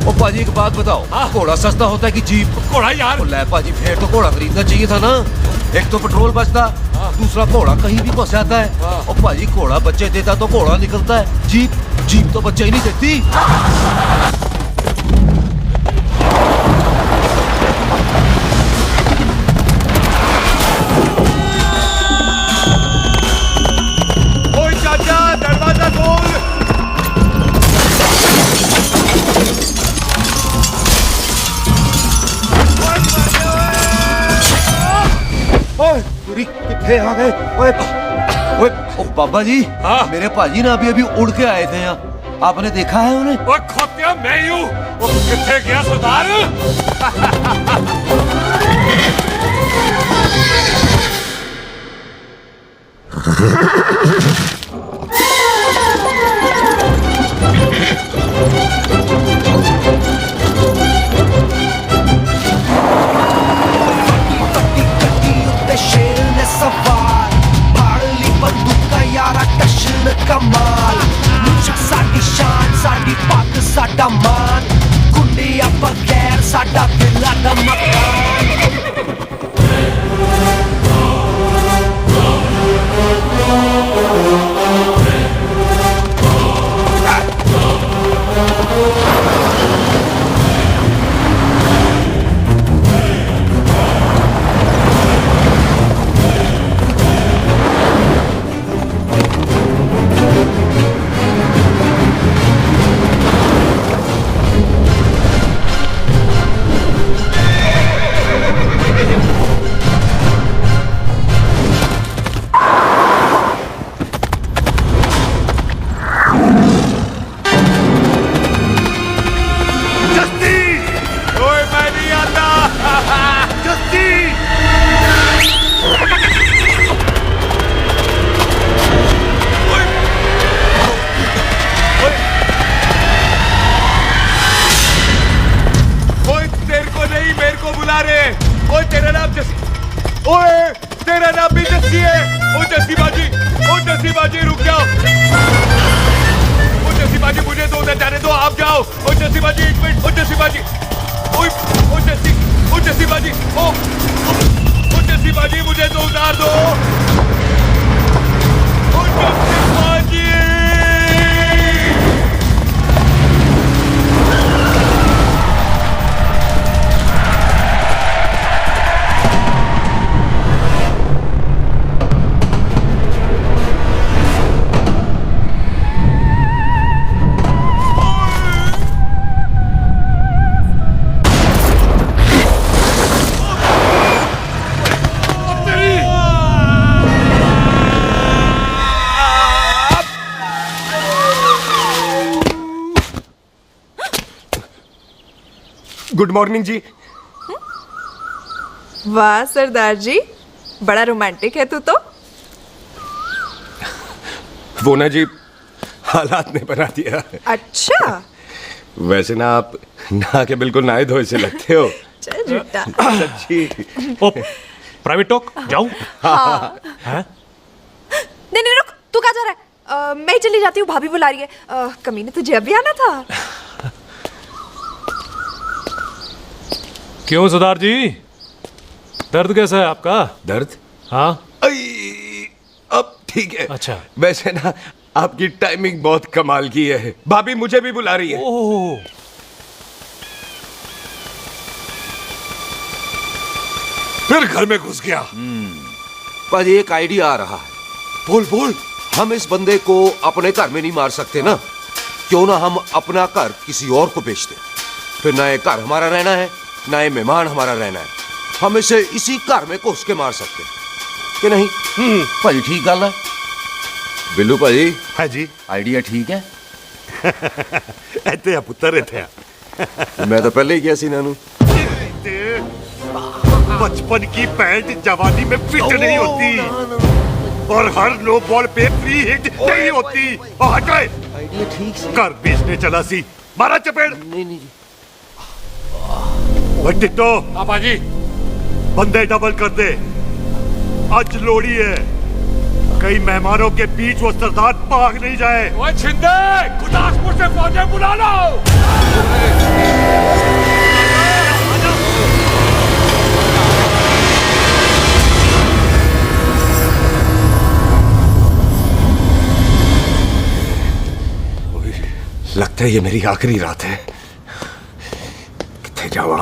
S14: ओ पाजी एक बात बताओ, घोड़ा सस्ता होता है कि जीप?
S6: घोड़ा यार।
S14: ले पाजी फिर तो घोड़ा खरीदना चाहिए था ना, एक तो पेट्रोल बचता, दूसरा घोड़ा कहीं भी फंस जाता है। और पाजी घोड़ा बच्चे देता तो घोड़ा निकलता है, जीप तो बच्चे ही नहीं देती।
S8: ओए चाचा, दरवाजा खोल।
S14: ओए कितने आ गए? ओए ओए ओ बाबा जी, मेरे पाजी ना अभी उड़ के आए थे यहाँ, आपने देखा है उन्हें?
S6: ओए खोतिया मैं ही हूँ। वो कितने गया सरदार?
S17: शेर ने सवार फाड़ली बंदूका यारा टशन कमाल मुझा साडी शान साडी पग साडा मान गुंडिया बगैर साडा दिला दा मकान।
S3: तेरा नाम भी जस्सी है। ओ जस्सी बाजी रुक जाओ। ओ जस्सी बाजी मुझे दो उधर जाने दो, आप जाओ। ओ जस्सी बाजी एक मिनट। ओ जस्सी बाजी, ओ जस्सी बाजी, ओ जस्सी बाजी मुझे दो उतार दो। ओ जस्सी बाजी। गुड मॉर्निंग जी।
S16: वाह सरदार जी, बड़ा रोमांटिक है तू तो।
S1: वो ना जी, हालात ने बना दिया।
S16: अच्छा।
S1: वैसे ना आप नहा के बिल्कुल नहाए धोए से लगते हो।
S16: चल झूठा।
S1: सच्ची।
S6: ओ प्राइवेट टॉक जाऊं?
S16: हाँ। नहीं रुक, तू कहाँ जा रहा है? मैं ही चली जाती हूँ, भाभी बुला रही है। कमीने तुझे अभी आना था।
S6: क्यों सरदार जी, दर्द कैसा है आपका?
S1: दर्द?
S6: हाँ
S1: अब ठीक है।
S6: अच्छा।
S1: वैसे ना आपकी टाइमिंग बहुत कमाल की है। भाभी मुझे भी बुला रही है।
S6: ओह। फिर घर में घुस गया।
S14: पाजी एक आइडिया आ रहा है।
S6: बोल बोल।
S14: हम इस बंदे को अपने घर में नहीं मार सकते ना, क्यों ना हम अपना घर किसी और को बेच दें। फिर ना ये घर हमारा रहना है, ना ये मेहमान हमारा रहना है। हम इसे इसी घर में घुस के मार सकते हैं कि नहीं? भाजी ठीक गल है। बिल्लू भाजी।
S8: हाँ जी।
S14: आइडिया ठीक है।
S8: ਇੱਥੇ ਆ ਪੁੱਤਰ ਇੱਥੇ ਆ।
S14: मैं तो पहले ही गया सी नानू।
S8: बचपन की पैंट जवानी में फिट नहीं होती और हर नो बॉल पे फ्री हिट नहीं होती। हट गए।
S14: आइडिया ठीक से।
S8: घर बेचने चला सी, मारा चपेट।
S14: नहीं नहीं जी।
S8: टिट्टो
S6: पाजी
S8: बंदे डबल कर दे, आज लोड़ी है। कई मेहमानों के बीच वो सरदार भाग नहीं जाए।
S6: ओए छिंदे, गुरदासपुर से फौजें बुला लो।
S1: लगता है ये मेरी आखिरी रात है। किथे जावा?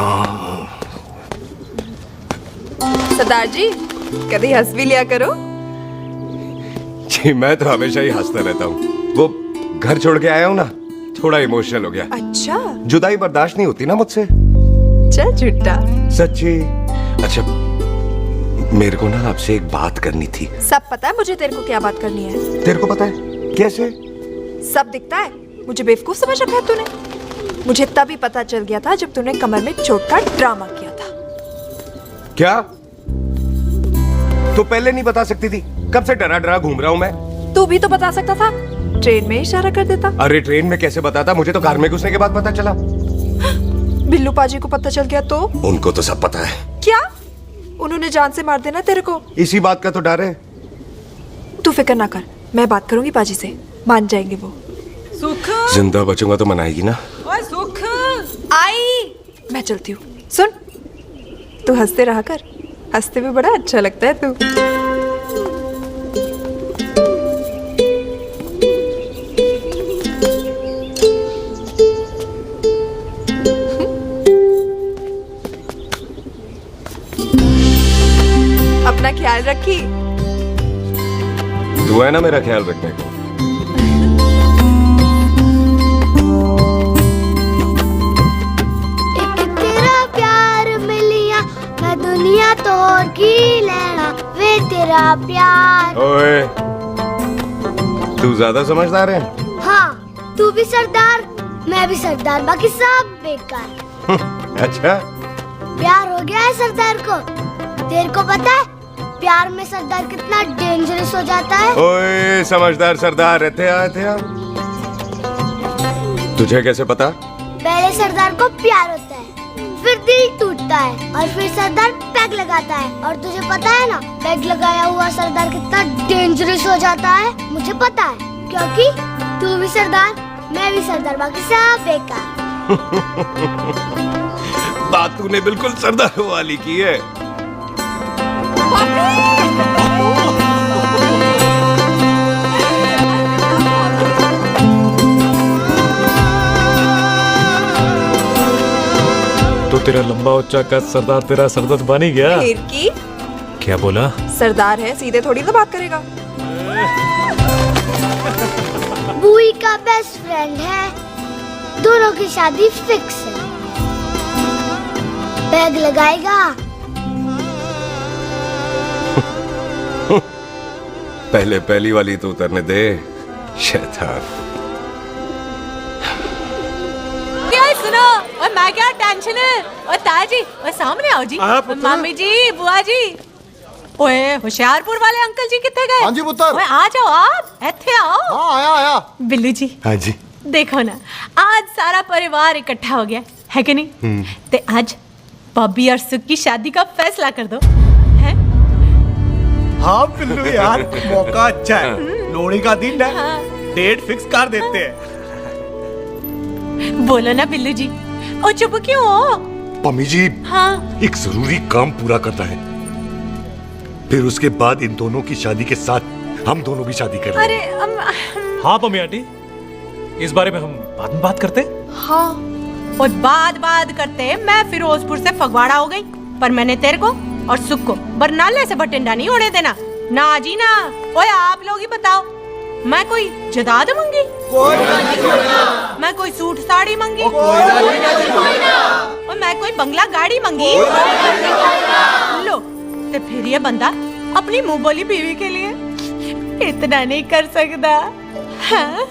S16: सरदार जी कभी हंस भी लिया करो।
S1: जी मैं तो हमेशा ही हंसता रहता हूँ। वो घर छोड़ के आया हूँ ना, थोड़ा इमोशनल हो गया।
S16: अच्छा,
S1: जुदाई बर्दाश्त नहीं होती ना मुझसे।
S16: चल झूठा।
S1: सच्ची। अच्छा मेरे को ना आपसे एक बात करनी थी।
S16: सब पता है मुझे तेरे को क्या बात करनी है।
S1: तेरे को पता है? कैसे?
S16: सब दिखता है। मुझे बेवकूफ समझ रखा है तूने। मुझे तभी पता चल गया था जब तूने कमर में चोट का ड्रामा किया था।
S1: क्या? तो पहले नहीं बता सकती थी? कब से डरा डरा घूम रहा हूँ मैं।
S16: तू भी तो बता सकता था, ट्रेन में इशारा कर देता।
S1: अरे ट्रेन में कैसे बताता? मुझे तो कार में घुसने के बाद पता चला।
S16: बिल्लू पाजी को पता चल गया तो?
S1: उनको तो सब पता है।
S16: क्या? उन्होंने जान से मार देना तेरे को।
S1: इसी बात का तो डर है।
S16: तू फिक्र ना कर, मैं बात करूंगी पाजी से, मान जाएंगे वो।
S7: सुख,
S1: जिंदा बचूंगा तो मनाएगी ना?
S7: ओए सुख,
S16: आई मैं चलती हूँ। सुन, तू हंसते रहा कर, हंसते में बड़ा अच्छा लगता है तू। अपना ख्याल रखी।
S1: तू है ना मेरा ख्याल रखने को।
S10: एक तेरा प्यार मिलिया मैं दुनिया तोड़ की लेना वे तेरा प्यार।
S1: ओए तू ज्यादा समझदार है।
S10: हाँ तू भी सरदार, मैं भी सरदार, बाकी सब बेकार।
S1: अच्छा
S10: प्यार हो गया है सरदार को। तेरे को पता है प्यार में सरदार कितना डेंजरस हो जाता है?
S1: ओए समझदार सरदार रहते आ। तुझे कैसे पता?
S10: पहले सरदार को प्यार होता है, फिर दिल टूटता है और फिर सरदार पैग लगाता है। और तुझे पता है ना पैग लगाया हुआ सरदार कितना डेंजरस हो जाता है? मुझे पता है क्योंकि तू भी सरदार, मैं भी सरदार, बाकी सब बेकार।
S1: बात तूने बिल्कुल सरदार वाली की है।
S18: तो तेरा लंबा उच्चा का सरदार तेरा सरदर्द बन ही गया।
S16: फिर की?
S18: क्या बोला?
S16: सरदार है, सीधे थोड़ी ना बात करेगा।
S10: बुई का बेस्ट फ्रेंड है, दोनों की शादी फिक्स है। पैग लगाएगा।
S1: पहले पहली वाली तो उतरने दे शैतान।
S7: क्या सुनो, और मैं क्या टेंशन है? और ताजी, और सामने आओ जी। मम्मी जी, बुआ जी। ओए होशियारपुर वाले अंकल जी कितने गए?
S11: हाँ जी पुत्र।
S7: ओए आ जाओ आप, इत्थे आओ।
S11: हाँ आया।
S7: बिल्लू जी।
S1: हाँ जी।
S7: देखो ना, आज सारा परिवार इकट्ठा हो गया है कि नहीं? ते आज बॉबी और सुख की शादी का फैसला कर दो।
S9: हाँ बिल्लू यार, मौका अच्छा है। लोहड़ी का दिन है, डेट फिक्स कर देते हैं।
S7: बोलो ना बिल्लू जी, और चुप क्यों हो?
S8: पम्मी जी,
S7: हाँ
S8: एक जरूरी काम पूरा करना है, फिर उसके बाद इन दोनों की शादी के साथ हम दोनों भी शादी करेंगे।
S7: अरे
S18: हाँ पम्मी आंटी, इस बारे में हम बाद में बात करते।
S7: हाँ और बात करते मैं फिरोजपुर से फगवाड़ा हो गई, पर मैंने तेरे को और सुख को बरनाले से बठिंडा नहीं होने देना। ना जी ना। ओए आप लोग ही बताओ, मैं कोई जदाद मंगी? मैं कोई सूट साड़ी मंगी? और मैं कोई बंगला गाड़ी मंगी? लो, तो फिर ये बंदा अपनी मुंह बोली बीवी के लिए इतना नहीं कर सकता। हाँ?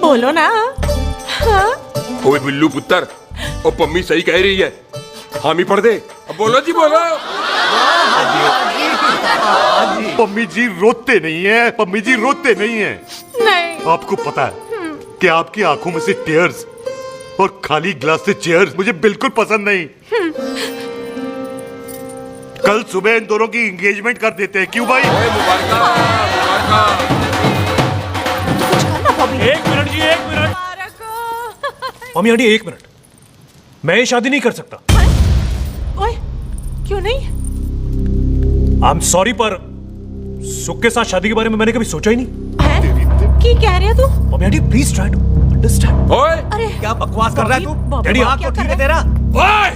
S7: बोलो ना। हाँ?
S1: ओए बिल्लू पुत्र, ओ पम्मी सही कह रही है, हामी पढ़ दे। अब बोलो जी बोलो।
S8: पम्मी जी रोते नहीं है, पम्मी जी रोते नहीं है।
S7: नहीं।
S8: आपको पता है कि आपकी आंखों में से टीयर्स और खाली ग्लास से चेयर्स मुझे बिल्कुल पसंद नहीं। कल सुबह इन दोनों की एंगेजमेंट कर देते हैं, क्यों भाई?
S18: एक मिनट जी, एक मिनट। मम्मी आंटी एक मिनट, मैं ये शादी नहीं कर सकता।
S7: ओए, क्यों नहीं?
S18: आई एम सॉरी, पर सुख के साथ शादी के बारे में मैंने कभी सोचा ही नहीं।
S7: की कह रहे हो तू?
S18: Mummy aunty please try to understand.
S6: ओए
S7: अरे
S9: क्या बकवास कर रहा है तू? डैडी आंख तो ठीक है तेरा?
S6: ओए,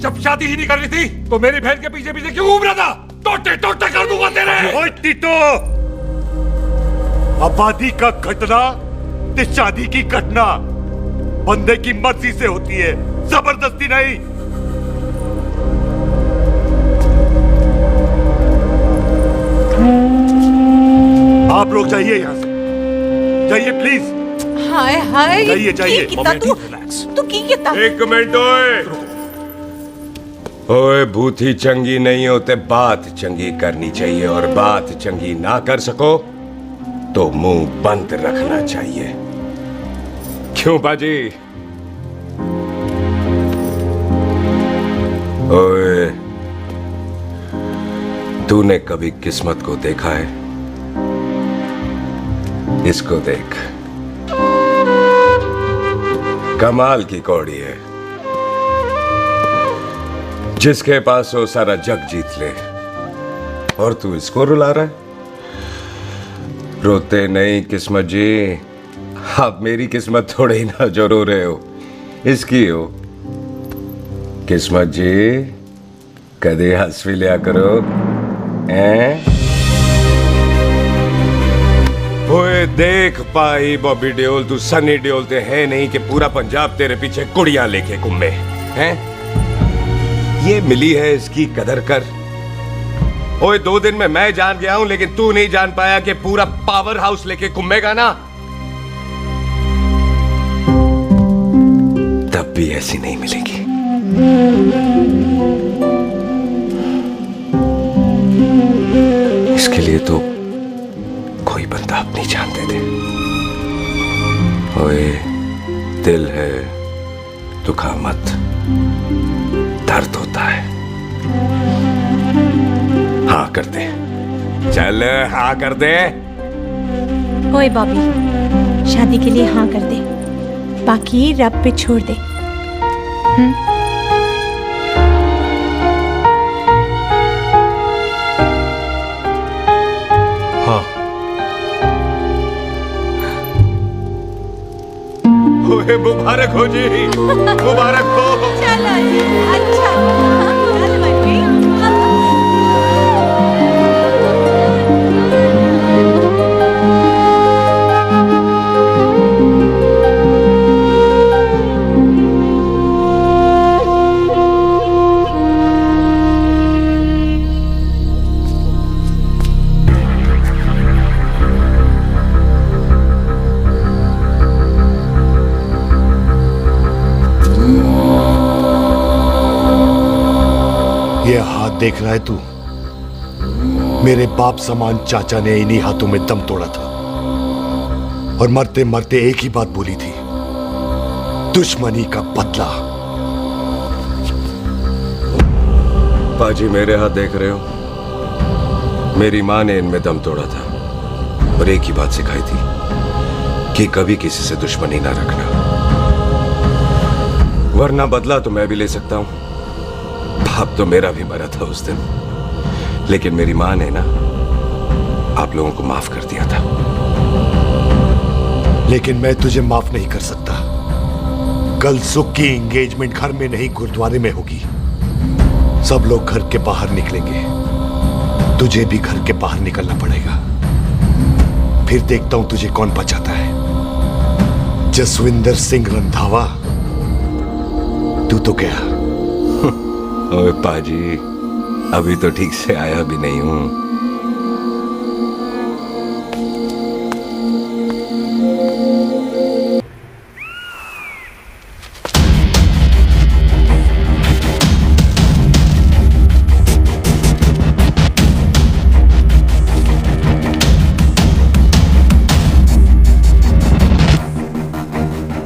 S6: जब शादी ही नहीं करनी थी तो मेरी बहन के पीछे पीछे क्यों घूम रहा था? टोटे टोटे कर दूंगा तेरे।
S8: ओए टीटो, आबादी का घटना ते शादी की घटना बंदे की मर्जी से होती है, जबरदस्ती नहीं। आप लोग जाइए यहाँ से, जाइए प्लीज।
S7: हाय हाय
S8: जाइए जाइए।
S7: कितना तू की कितना?
S1: एक मिनट ओए भूथी चंगी नहीं होते, बात चंगी करनी चाहिए, और बात चंगी ना कर सको तो मुंह बंद रखना चाहिए। क्यों बाजी? ओए, तूने कभी किस्मत को देखा है? इसको देख, कमाल की कौड़ी है। जिसके पास वो सारा जग जीत ले, और तू इसको रुला रहा है? रोते नहीं किस्मत जी, आप मेरी किस्मत थोड़े ही ना जो रो रहे हो, इसकी हो। किस्मत जी कदे हंस भी लिया करो, हैं? ओए देख पाई बॉबी देओल, तू सनी देओल ते है नहीं कि पूरा पंजाब तेरे पीछे कुड़ियां लेके घूमे हैं? ये मिली है, इसकी कदर कर। ओए 2 दिन में मैं जान गया हूं, लेकिन तू नहीं जान पाया कि पूरा पावर हाउस लेके घूमेगा ना, तब भी ऐसी नहीं मिलेगी। इसके लिए तो कोई बंदा अपनी जान दे दे। ओए दिल है, दुखा मत, दर्द होता है। हाँ कर दे, चल हाँ कर दे।
S7: ओए बॉबी, शादी के लिए हाँ कर दे, बाकी रब पे छोड़ दे।
S8: हाँ। ओए मुबारक हो जी, मुबारक हो।
S7: चलो जी, अच्छा।
S8: ये हाथ देख रहा है तू? मेरे बाप समान चाचा ने इन्हीं हाथों में दम तोड़ा था, और मरते मरते एक ही बात बोली थी, दुश्मनी का बदला।
S1: पाजी मेरे हाथ देख रहे हो? मेरी माँ ने इनमें दम तोड़ा था, और एक ही बात सिखाई थी कि कभी किसी से दुश्मनी ना रखना, वरना बदला तो मैं भी ले सकता हूं। बाप तो मेरा भी मरा था उस दिन, लेकिन मेरी माँ ने ना आप लोगों को माफ कर दिया था।
S8: लेकिन मैं तुझे माफ नहीं कर सकता। कल सुख की एंगेजमेंट घर में नहीं, गुरुद्वारे में होगी। सब लोग घर के बाहर निकलेंगे, तुझे भी घर के बाहर निकलना पड़ेगा। फिर देखता हूं तुझे कौन बचाता है। जसविंदर सिंह रंधावा, तू तो गया।
S1: ओए पाजी, अभी तो ठीक से आया भी नहीं हूं।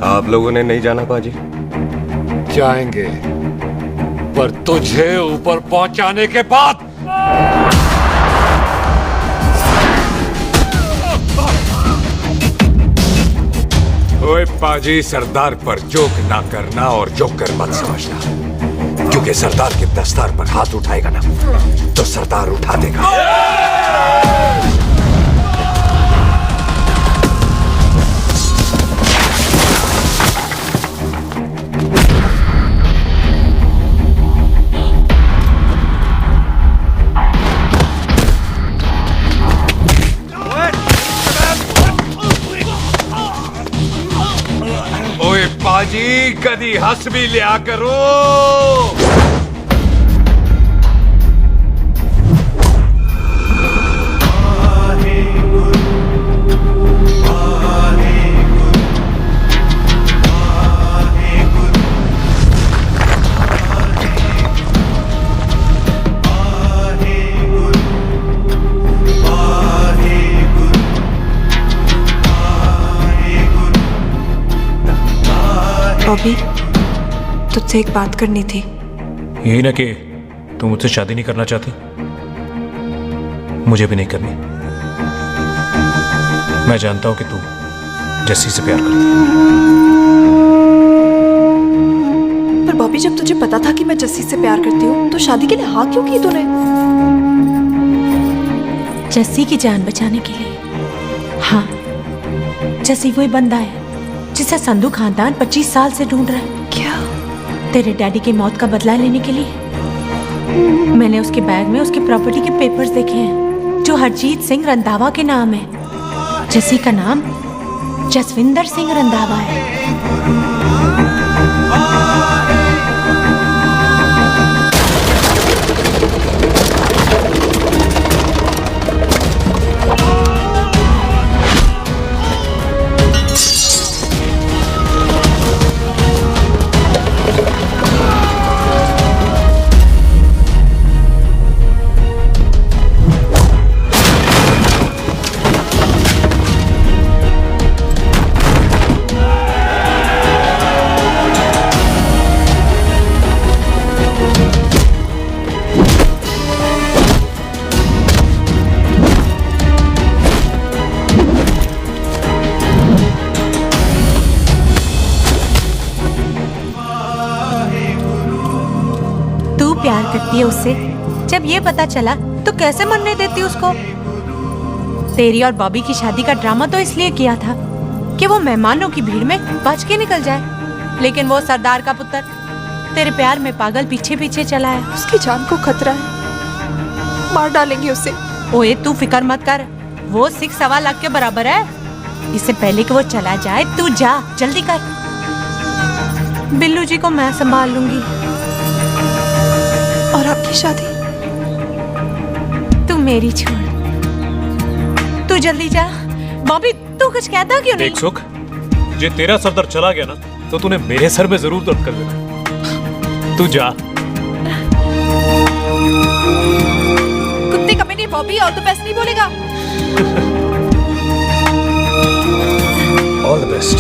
S1: आप लोगों ने नहीं जाना पाजी?
S6: जाएंगे, पर तुझे ऊपर पहुंचाने के बाद।
S1: ओए पाजी, सरदार पर जोक ना करना और जोकर मत समझना, क्योंकि सरदार के दस्तार पर हाथ उठाएगा ना तो सरदार उठा देगा। बाजी कदी हंस भी लिया करो।
S16: बॉबी, तुझसे एक बात करनी थी।
S18: यही ना कि तू मुझसे शादी नहीं करना चाहती, मुझे भी नहीं करनी। मैं जानता हूं कि तू जस्सी से प्यार करती है।
S16: पर बॉबी, जब तुझे पता था कि मैं जस्सी से प्यार करती हूँ तो शादी के लिए हाँ क्यों की तूने?
S7: जस्सी की जान बचाने के लिए। हाँ, जस्सी वही बंदा है जिसे संधू खानदान 25 साल से ढूंढ रहा है।
S16: क्या?
S7: तेरे डैडी की मौत का बदला लेने के लिए। मैंने उसके बैग में उसकी प्रॉपर्टी के पेपर्स देखे हैं जो हरजीत सिंह रंधावा के नाम है। जस्सी का नाम जसविंदर सिंह रंधावा है। प्यार करती है उससे। जब ये पता चला तो कैसे मनने देती उसको? तेरी और बॉबी की शादी का ड्रामा तो इसलिए किया था कि वो मेहमानों की भीड़ में बच के निकल जाए, लेकिन वो सरदार का पुत्र तेरे प्यार में पागल पीछे पीछे चला है।
S16: उसकी जान को खतरा है, मार डालेंगे उसे।
S7: ओए तू फिक्र मत कर, वो 6.25 लाख के बराबर है। इससे पहले कि वो चला जाए तू जा, जल्दी कर। बिल्लू जी को मैं संभाल लूंगी।
S16: और आपकी शादी?
S7: तू मेरी छोड़, तू जल्दी जा। बॉबी तू कुछ कहता क्यों नहीं?
S18: देख सुख, जे तेरा सरदर्द चला गया ना तो तूने मेरे सर में जरूर दर्द कर देना। तू जा।
S16: कुत्ते कमीने बॉबी, और तो पैसे नहीं बोलेगा।
S18: All the best.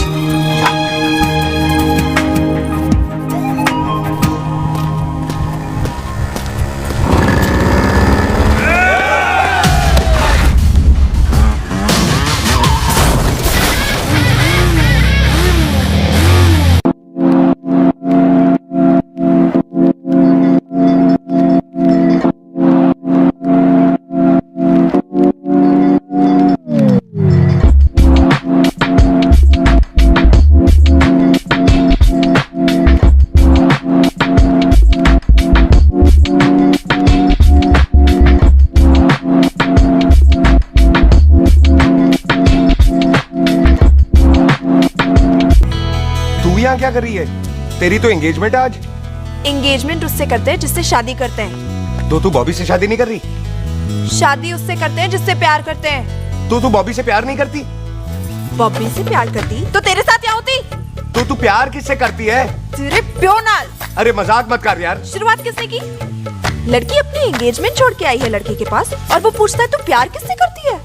S1: क्या कर रही है? तेरी तो एंगेजमेंट है आज।
S16: एंगेजमेंट उससे करते हैं जिससे शादी करते हैं।
S1: तो तू बॉबी से शादी नहीं कर रही?
S16: शादी उससे करते हैं जिससे प्यार करते हैं।
S1: तो तू बॉबी से प्यार नहीं करती?
S16: बॉबी से प्यार करती तो तेरे साथ क्या होती?
S1: तो तू प्यार किससे करती है?
S16: तेरे प्यो नाल।
S1: अरे मजाक मत कर यार।
S16: शुरुआत किसने की? लड़की अपनी एंगेजमेंट छोड़ के आई है लड़के के पास और वो पूछता है तू प्यार किससे करती है?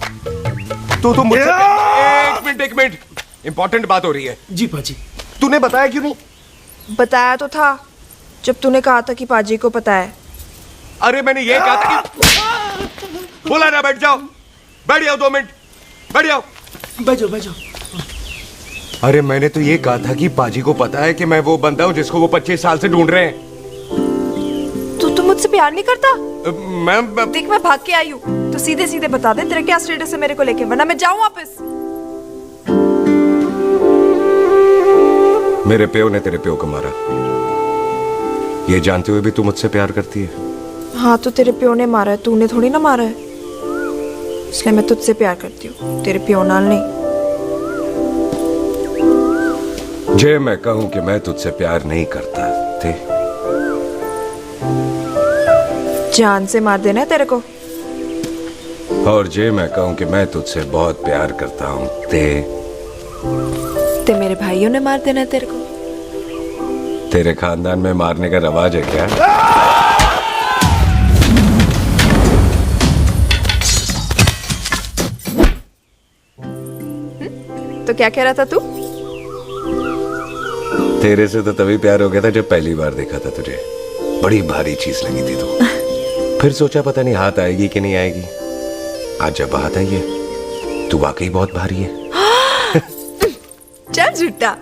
S1: तो तू मुझसे एक मिनट इंपॉर्टेंट बात हो रही है।
S18: जी पाजी।
S1: तूने बताया क्यों नहीं?
S16: बताया तो था जब तूने कहा था कि पाजी को पता है।
S1: अरे मैंने ये कहा था कि बोला ना बैठ जाओ 2 मिनट बैठ जाओ।
S18: बैठ जाओ।
S1: अरे मैंने तो ये कहा था कि पाजी को पता है कि मैं वो बंदा हूँ जिसको वो 25 साल से ढूंढ रहे हैं।
S16: तो तू मुझसे प्यार नहीं करता?
S1: मैं
S16: देख मैं भाग के आई हूँ तो सीधे सीधे बता दे तेरा क्या स्टेटस है मेरे को लेके, वरना मैं जाऊँ वापस।
S1: मेरे प्यो ने तेरे प्यो को मारा, ये जानते हुए भी तू मुझसे प्यार करती है?
S16: हाँ तो तेरे प्यो ने मारा है, तूने थोड़ी ना मारा है, इसलिए मैं तुझसे प्यार करती हूँ, तेरे प्यो नाल नहीं।
S1: जे मैं कहूं कि मैं तुझसे प्यार नहीं करता थे,
S16: जान से मार देना है तेरे को।
S1: और जे मैं कहूं कि मैं तुझसे बहुत प्यार करता हूं
S16: ते मेरे भाइयों ने मार देना है तेरे को।
S1: तेरे खानदान में मारने का रवाज है क्या?
S16: तो क्या कह रहा था तू?
S1: तेरे से तो तभी प्यार हो गया था जब पहली बार देखा था तुझे। बड़ी भारी चीज लगी थी तू। फिर सोचा पता नहीं हाथ आएगी कि नहीं आएगी। आज जब हाथ आई है, तू वाकई बहुत भारी है।
S16: चल झूठा।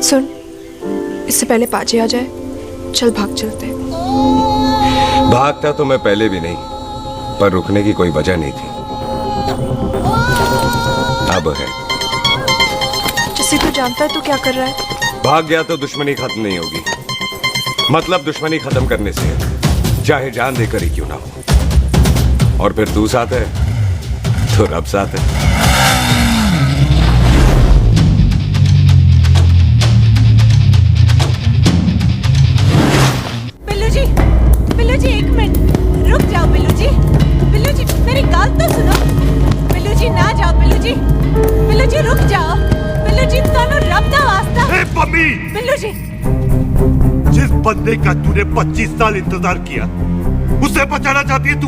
S16: सुन, इससे पहले पाचे आ जाए, चल भाग चलते हैं।
S1: भागता तो मैं पहले भी नहीं, पर रुकने की कोई वजह नहीं थी। अब है।
S16: जिसे तू जानता है तू क्या कर रहा है।
S1: भाग गया तो दुश्मनी खत्म नहीं होगी। मतलब दुश्मनी खत्म करने से चाहे जान देकर ही क्यों ना हो। और फिर तू साथ है तो रब साथ है।
S7: बिल्लू जी एक मिनट रुक जाओ। बिल्लू जी मेरी बात तो सुनो। बिल्लू जी ना जाओ। बिल्लू जी रुक जाओ। बिल्लू जी दोनों रब दा वास्ता।
S8: ए पम्मी!
S7: बिल्लू जी,
S8: जिस बंदे का तूने 25 साल इंतजार किया, उससे बचाना चाहती है तू?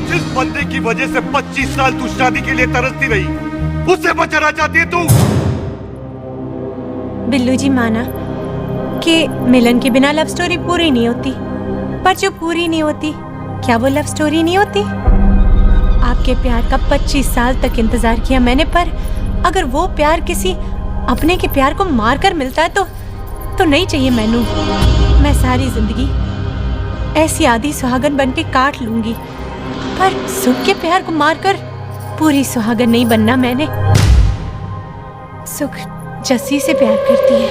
S8: जिस बंदे की वजह से 25 साल तू शादी के लिए तरसती रही, उससे बचाना चाहती है तू?
S7: बिल्लू जी माना कि मिलन के बिना लव स्टोरी पूरी नहीं होती, पर जो पूरी नहीं होती, क्या वो लव स्टोरी नहीं होती? आपके प्यार का 25 साल तक इंतजार किया मैंने, पर अगर वो प्यार किसी अपने के प्यार को मार कर मिलता है तो नहीं चाहिए मैनू। मैं सारी जिंदगी ऐसी आधी सुहागन बन के काट लूंगी, पर सुख के प्यार को मारकर पूरी सुहागन नहीं बनना मैंने। सुख जस्सी से प्यार करती है।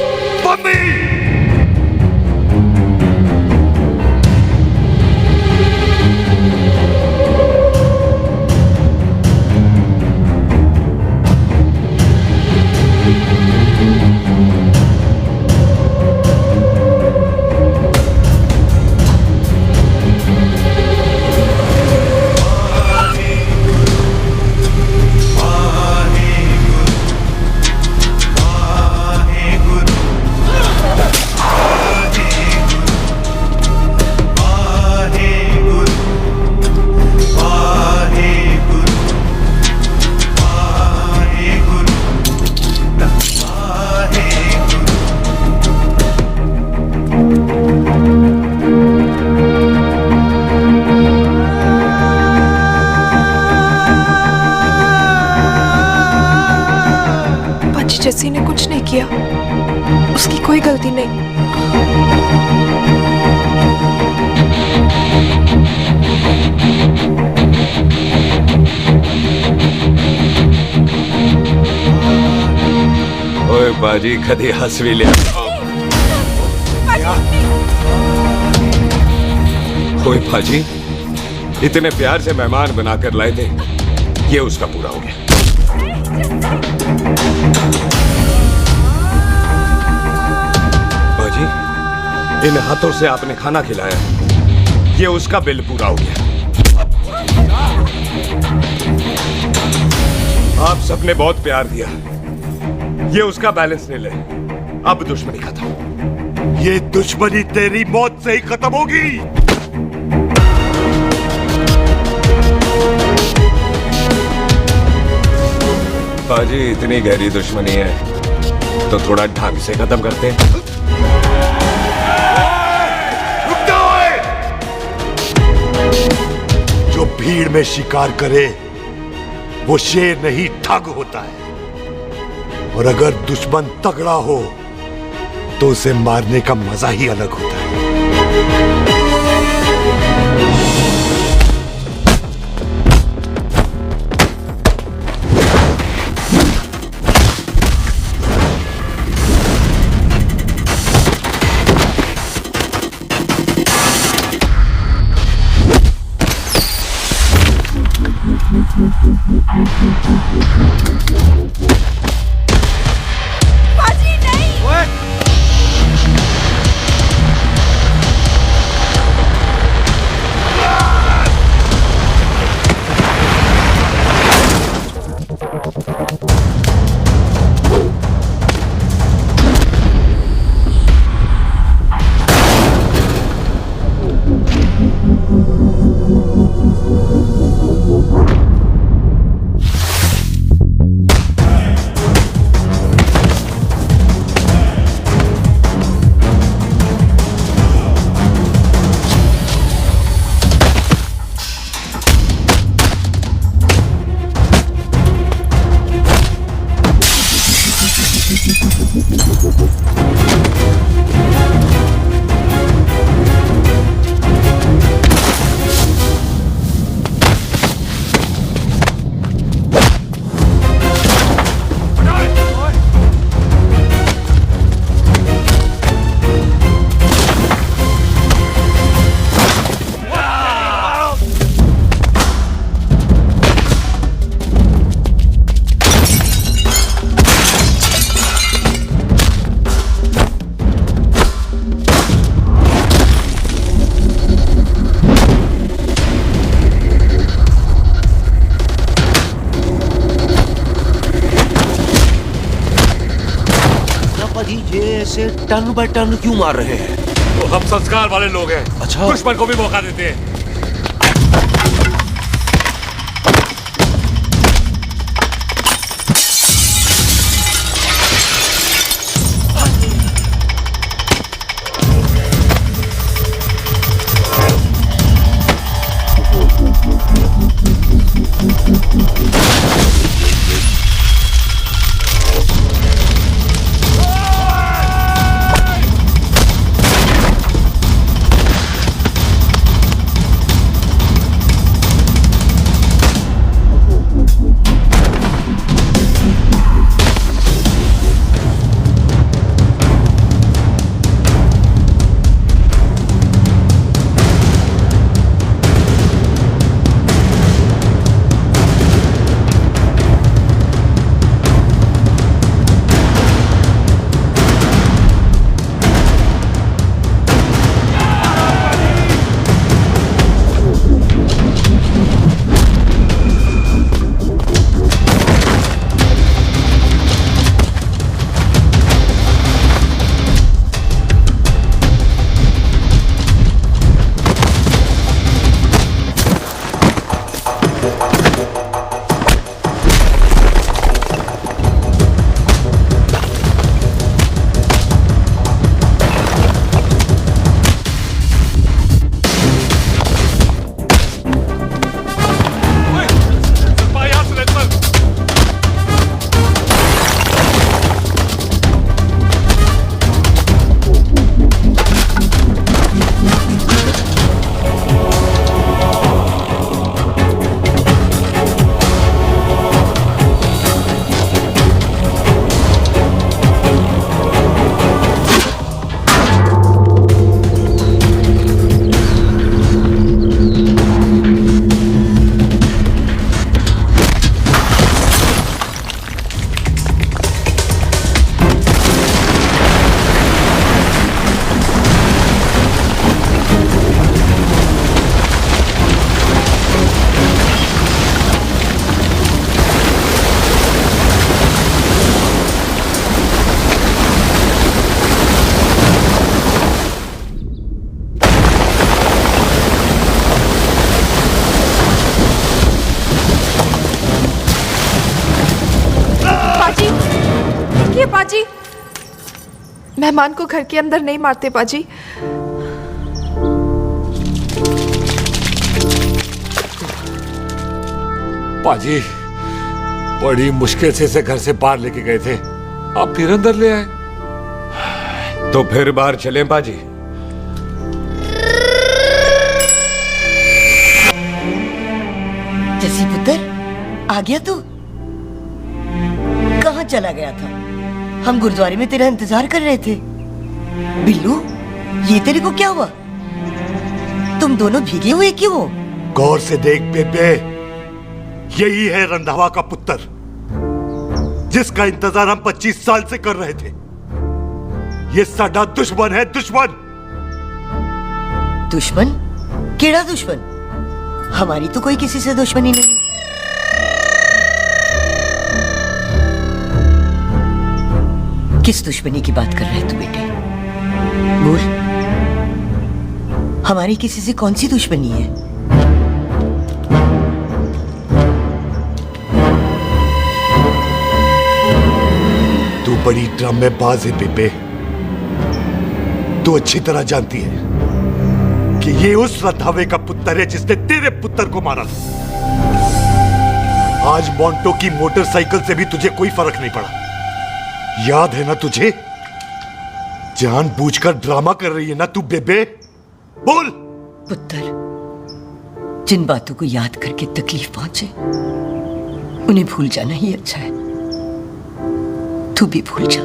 S16: जस्सी ने कुछ नहीं किया, उसकी कोई गलती नहीं।
S1: ओए बाजी कदी हंस भी लिया। ओए बाजी इतने प्यार से मेहमान बनाकर लाए थे, ये उसका पूरा हो गया। बाजी इन हाथों से आपने खाना खिलाया, ये उसका बिल पूरा हो गया। आप सबने बहुत प्यार दिया, ये उसका बैलेंस नहीं ले। अब दुश्मनी खत्म।
S8: ये दुश्मनी तेरी मौत से ही खत्म होगी।
S1: बाजी इतनी गहरी दुश्मनी है तो थोड़ा ढंग से खत्म करते हैं।
S8: जो भीड़ में शिकार करे वो शेर नहीं ठग होता है, और अगर दुश्मन तगड़ा हो तो उसे मारने का मजा ही अलग होता है।
S14: पापा जी ये ऐसे टन बाय टन क्यों मार रहे हैं?
S6: तो हम संस्कार वाले लोग हैं।
S14: अच्छा।
S6: दुश्मन को भी मौका देते हैं।
S16: पाजी, मेहमान को घर के अंदर नहीं मारते पाजी।
S6: पाजी बड़ी मुश्किल से इसे घर से बाहर लेके गए थे, आप फिर अंदर ले आए।
S1: तो फिर बाहर चले पाजी।
S12: जसी पुत्र, आ गया तू? कहाँ चला गया था? हम गुरुद्वारे में तेरा इंतजार कर रहे थे। बिल्लू, ये तेरे को क्या हुआ? तुम दोनों भीगे हुए क्यों हो?
S8: गौर से देख बेबे, यही है रंधावा का पुत्र, जिसका इंतजार हम 25 साल से कर रहे थे। ये साडा दुश्मन है, दुश्मन।
S12: दुश्मन? केड़ा दुश्मन? हमारी तो कोई किसी से दुश्मनी नहीं। किस दुश्मनी की बात कर रहे तू बेटे? बोल, हमारी किसी से कौन सी दुश्मनी है?
S8: तू बड़ी ड्रामेबाज है बेबे। तू अच्छी तरह जानती है कि ये उस रंधावे का पुत्र है जिसने तेरे पुत्र को मारा था। आज मोंटो की मोटरसाइकिल से भी तुझे कोई फर्क नहीं पड़ा। याद है ना तुझे? जानबूझकर ड्रामा कर रही है ना तू बेबे? बोल।
S12: पुत्र, जिन बातों को याद करके तकलीफ पहुंचे उन्हें भूल जाना ही अच्छा है। तू भी भूल जा,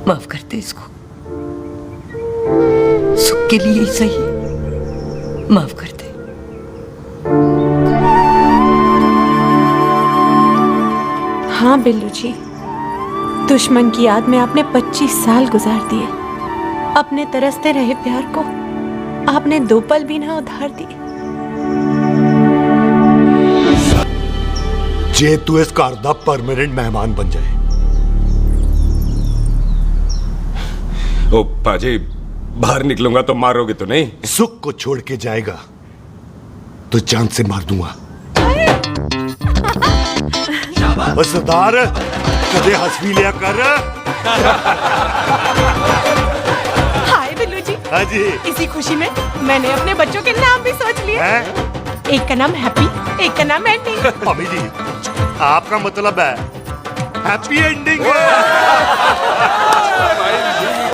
S12: माफ कर दे इसको। सुख के लिए ही सही, माफ कर दे।
S7: हाँ बिल्लू जी, दुश्मन की याद में आपने 25 साल गुजार दिए। अपने तरसते रहे प्यार को आपने 2 पल भी ना उधार दिए।
S8: जे तू इस घर दा परमानेंट मेहमान बन जाए
S1: ओ पाजी, बाहर निकलूंगा तो मारोगे तो नहीं?
S8: सुख को छोड़ के जाएगा तो जान से मार दूंगा। ओ सरदार, कदे हंस भी लिया कर।
S7: हाय बिल्लू जी।
S8: हाँ जी।
S7: इसी खुशी में मैंने अपने बच्चों के नाम भी सोच लिए। एक का नाम हैप्पी, एक का नाम एंडिंग।
S8: मम्मी जी, आपका मतलब है हैप्पी एंडिंग।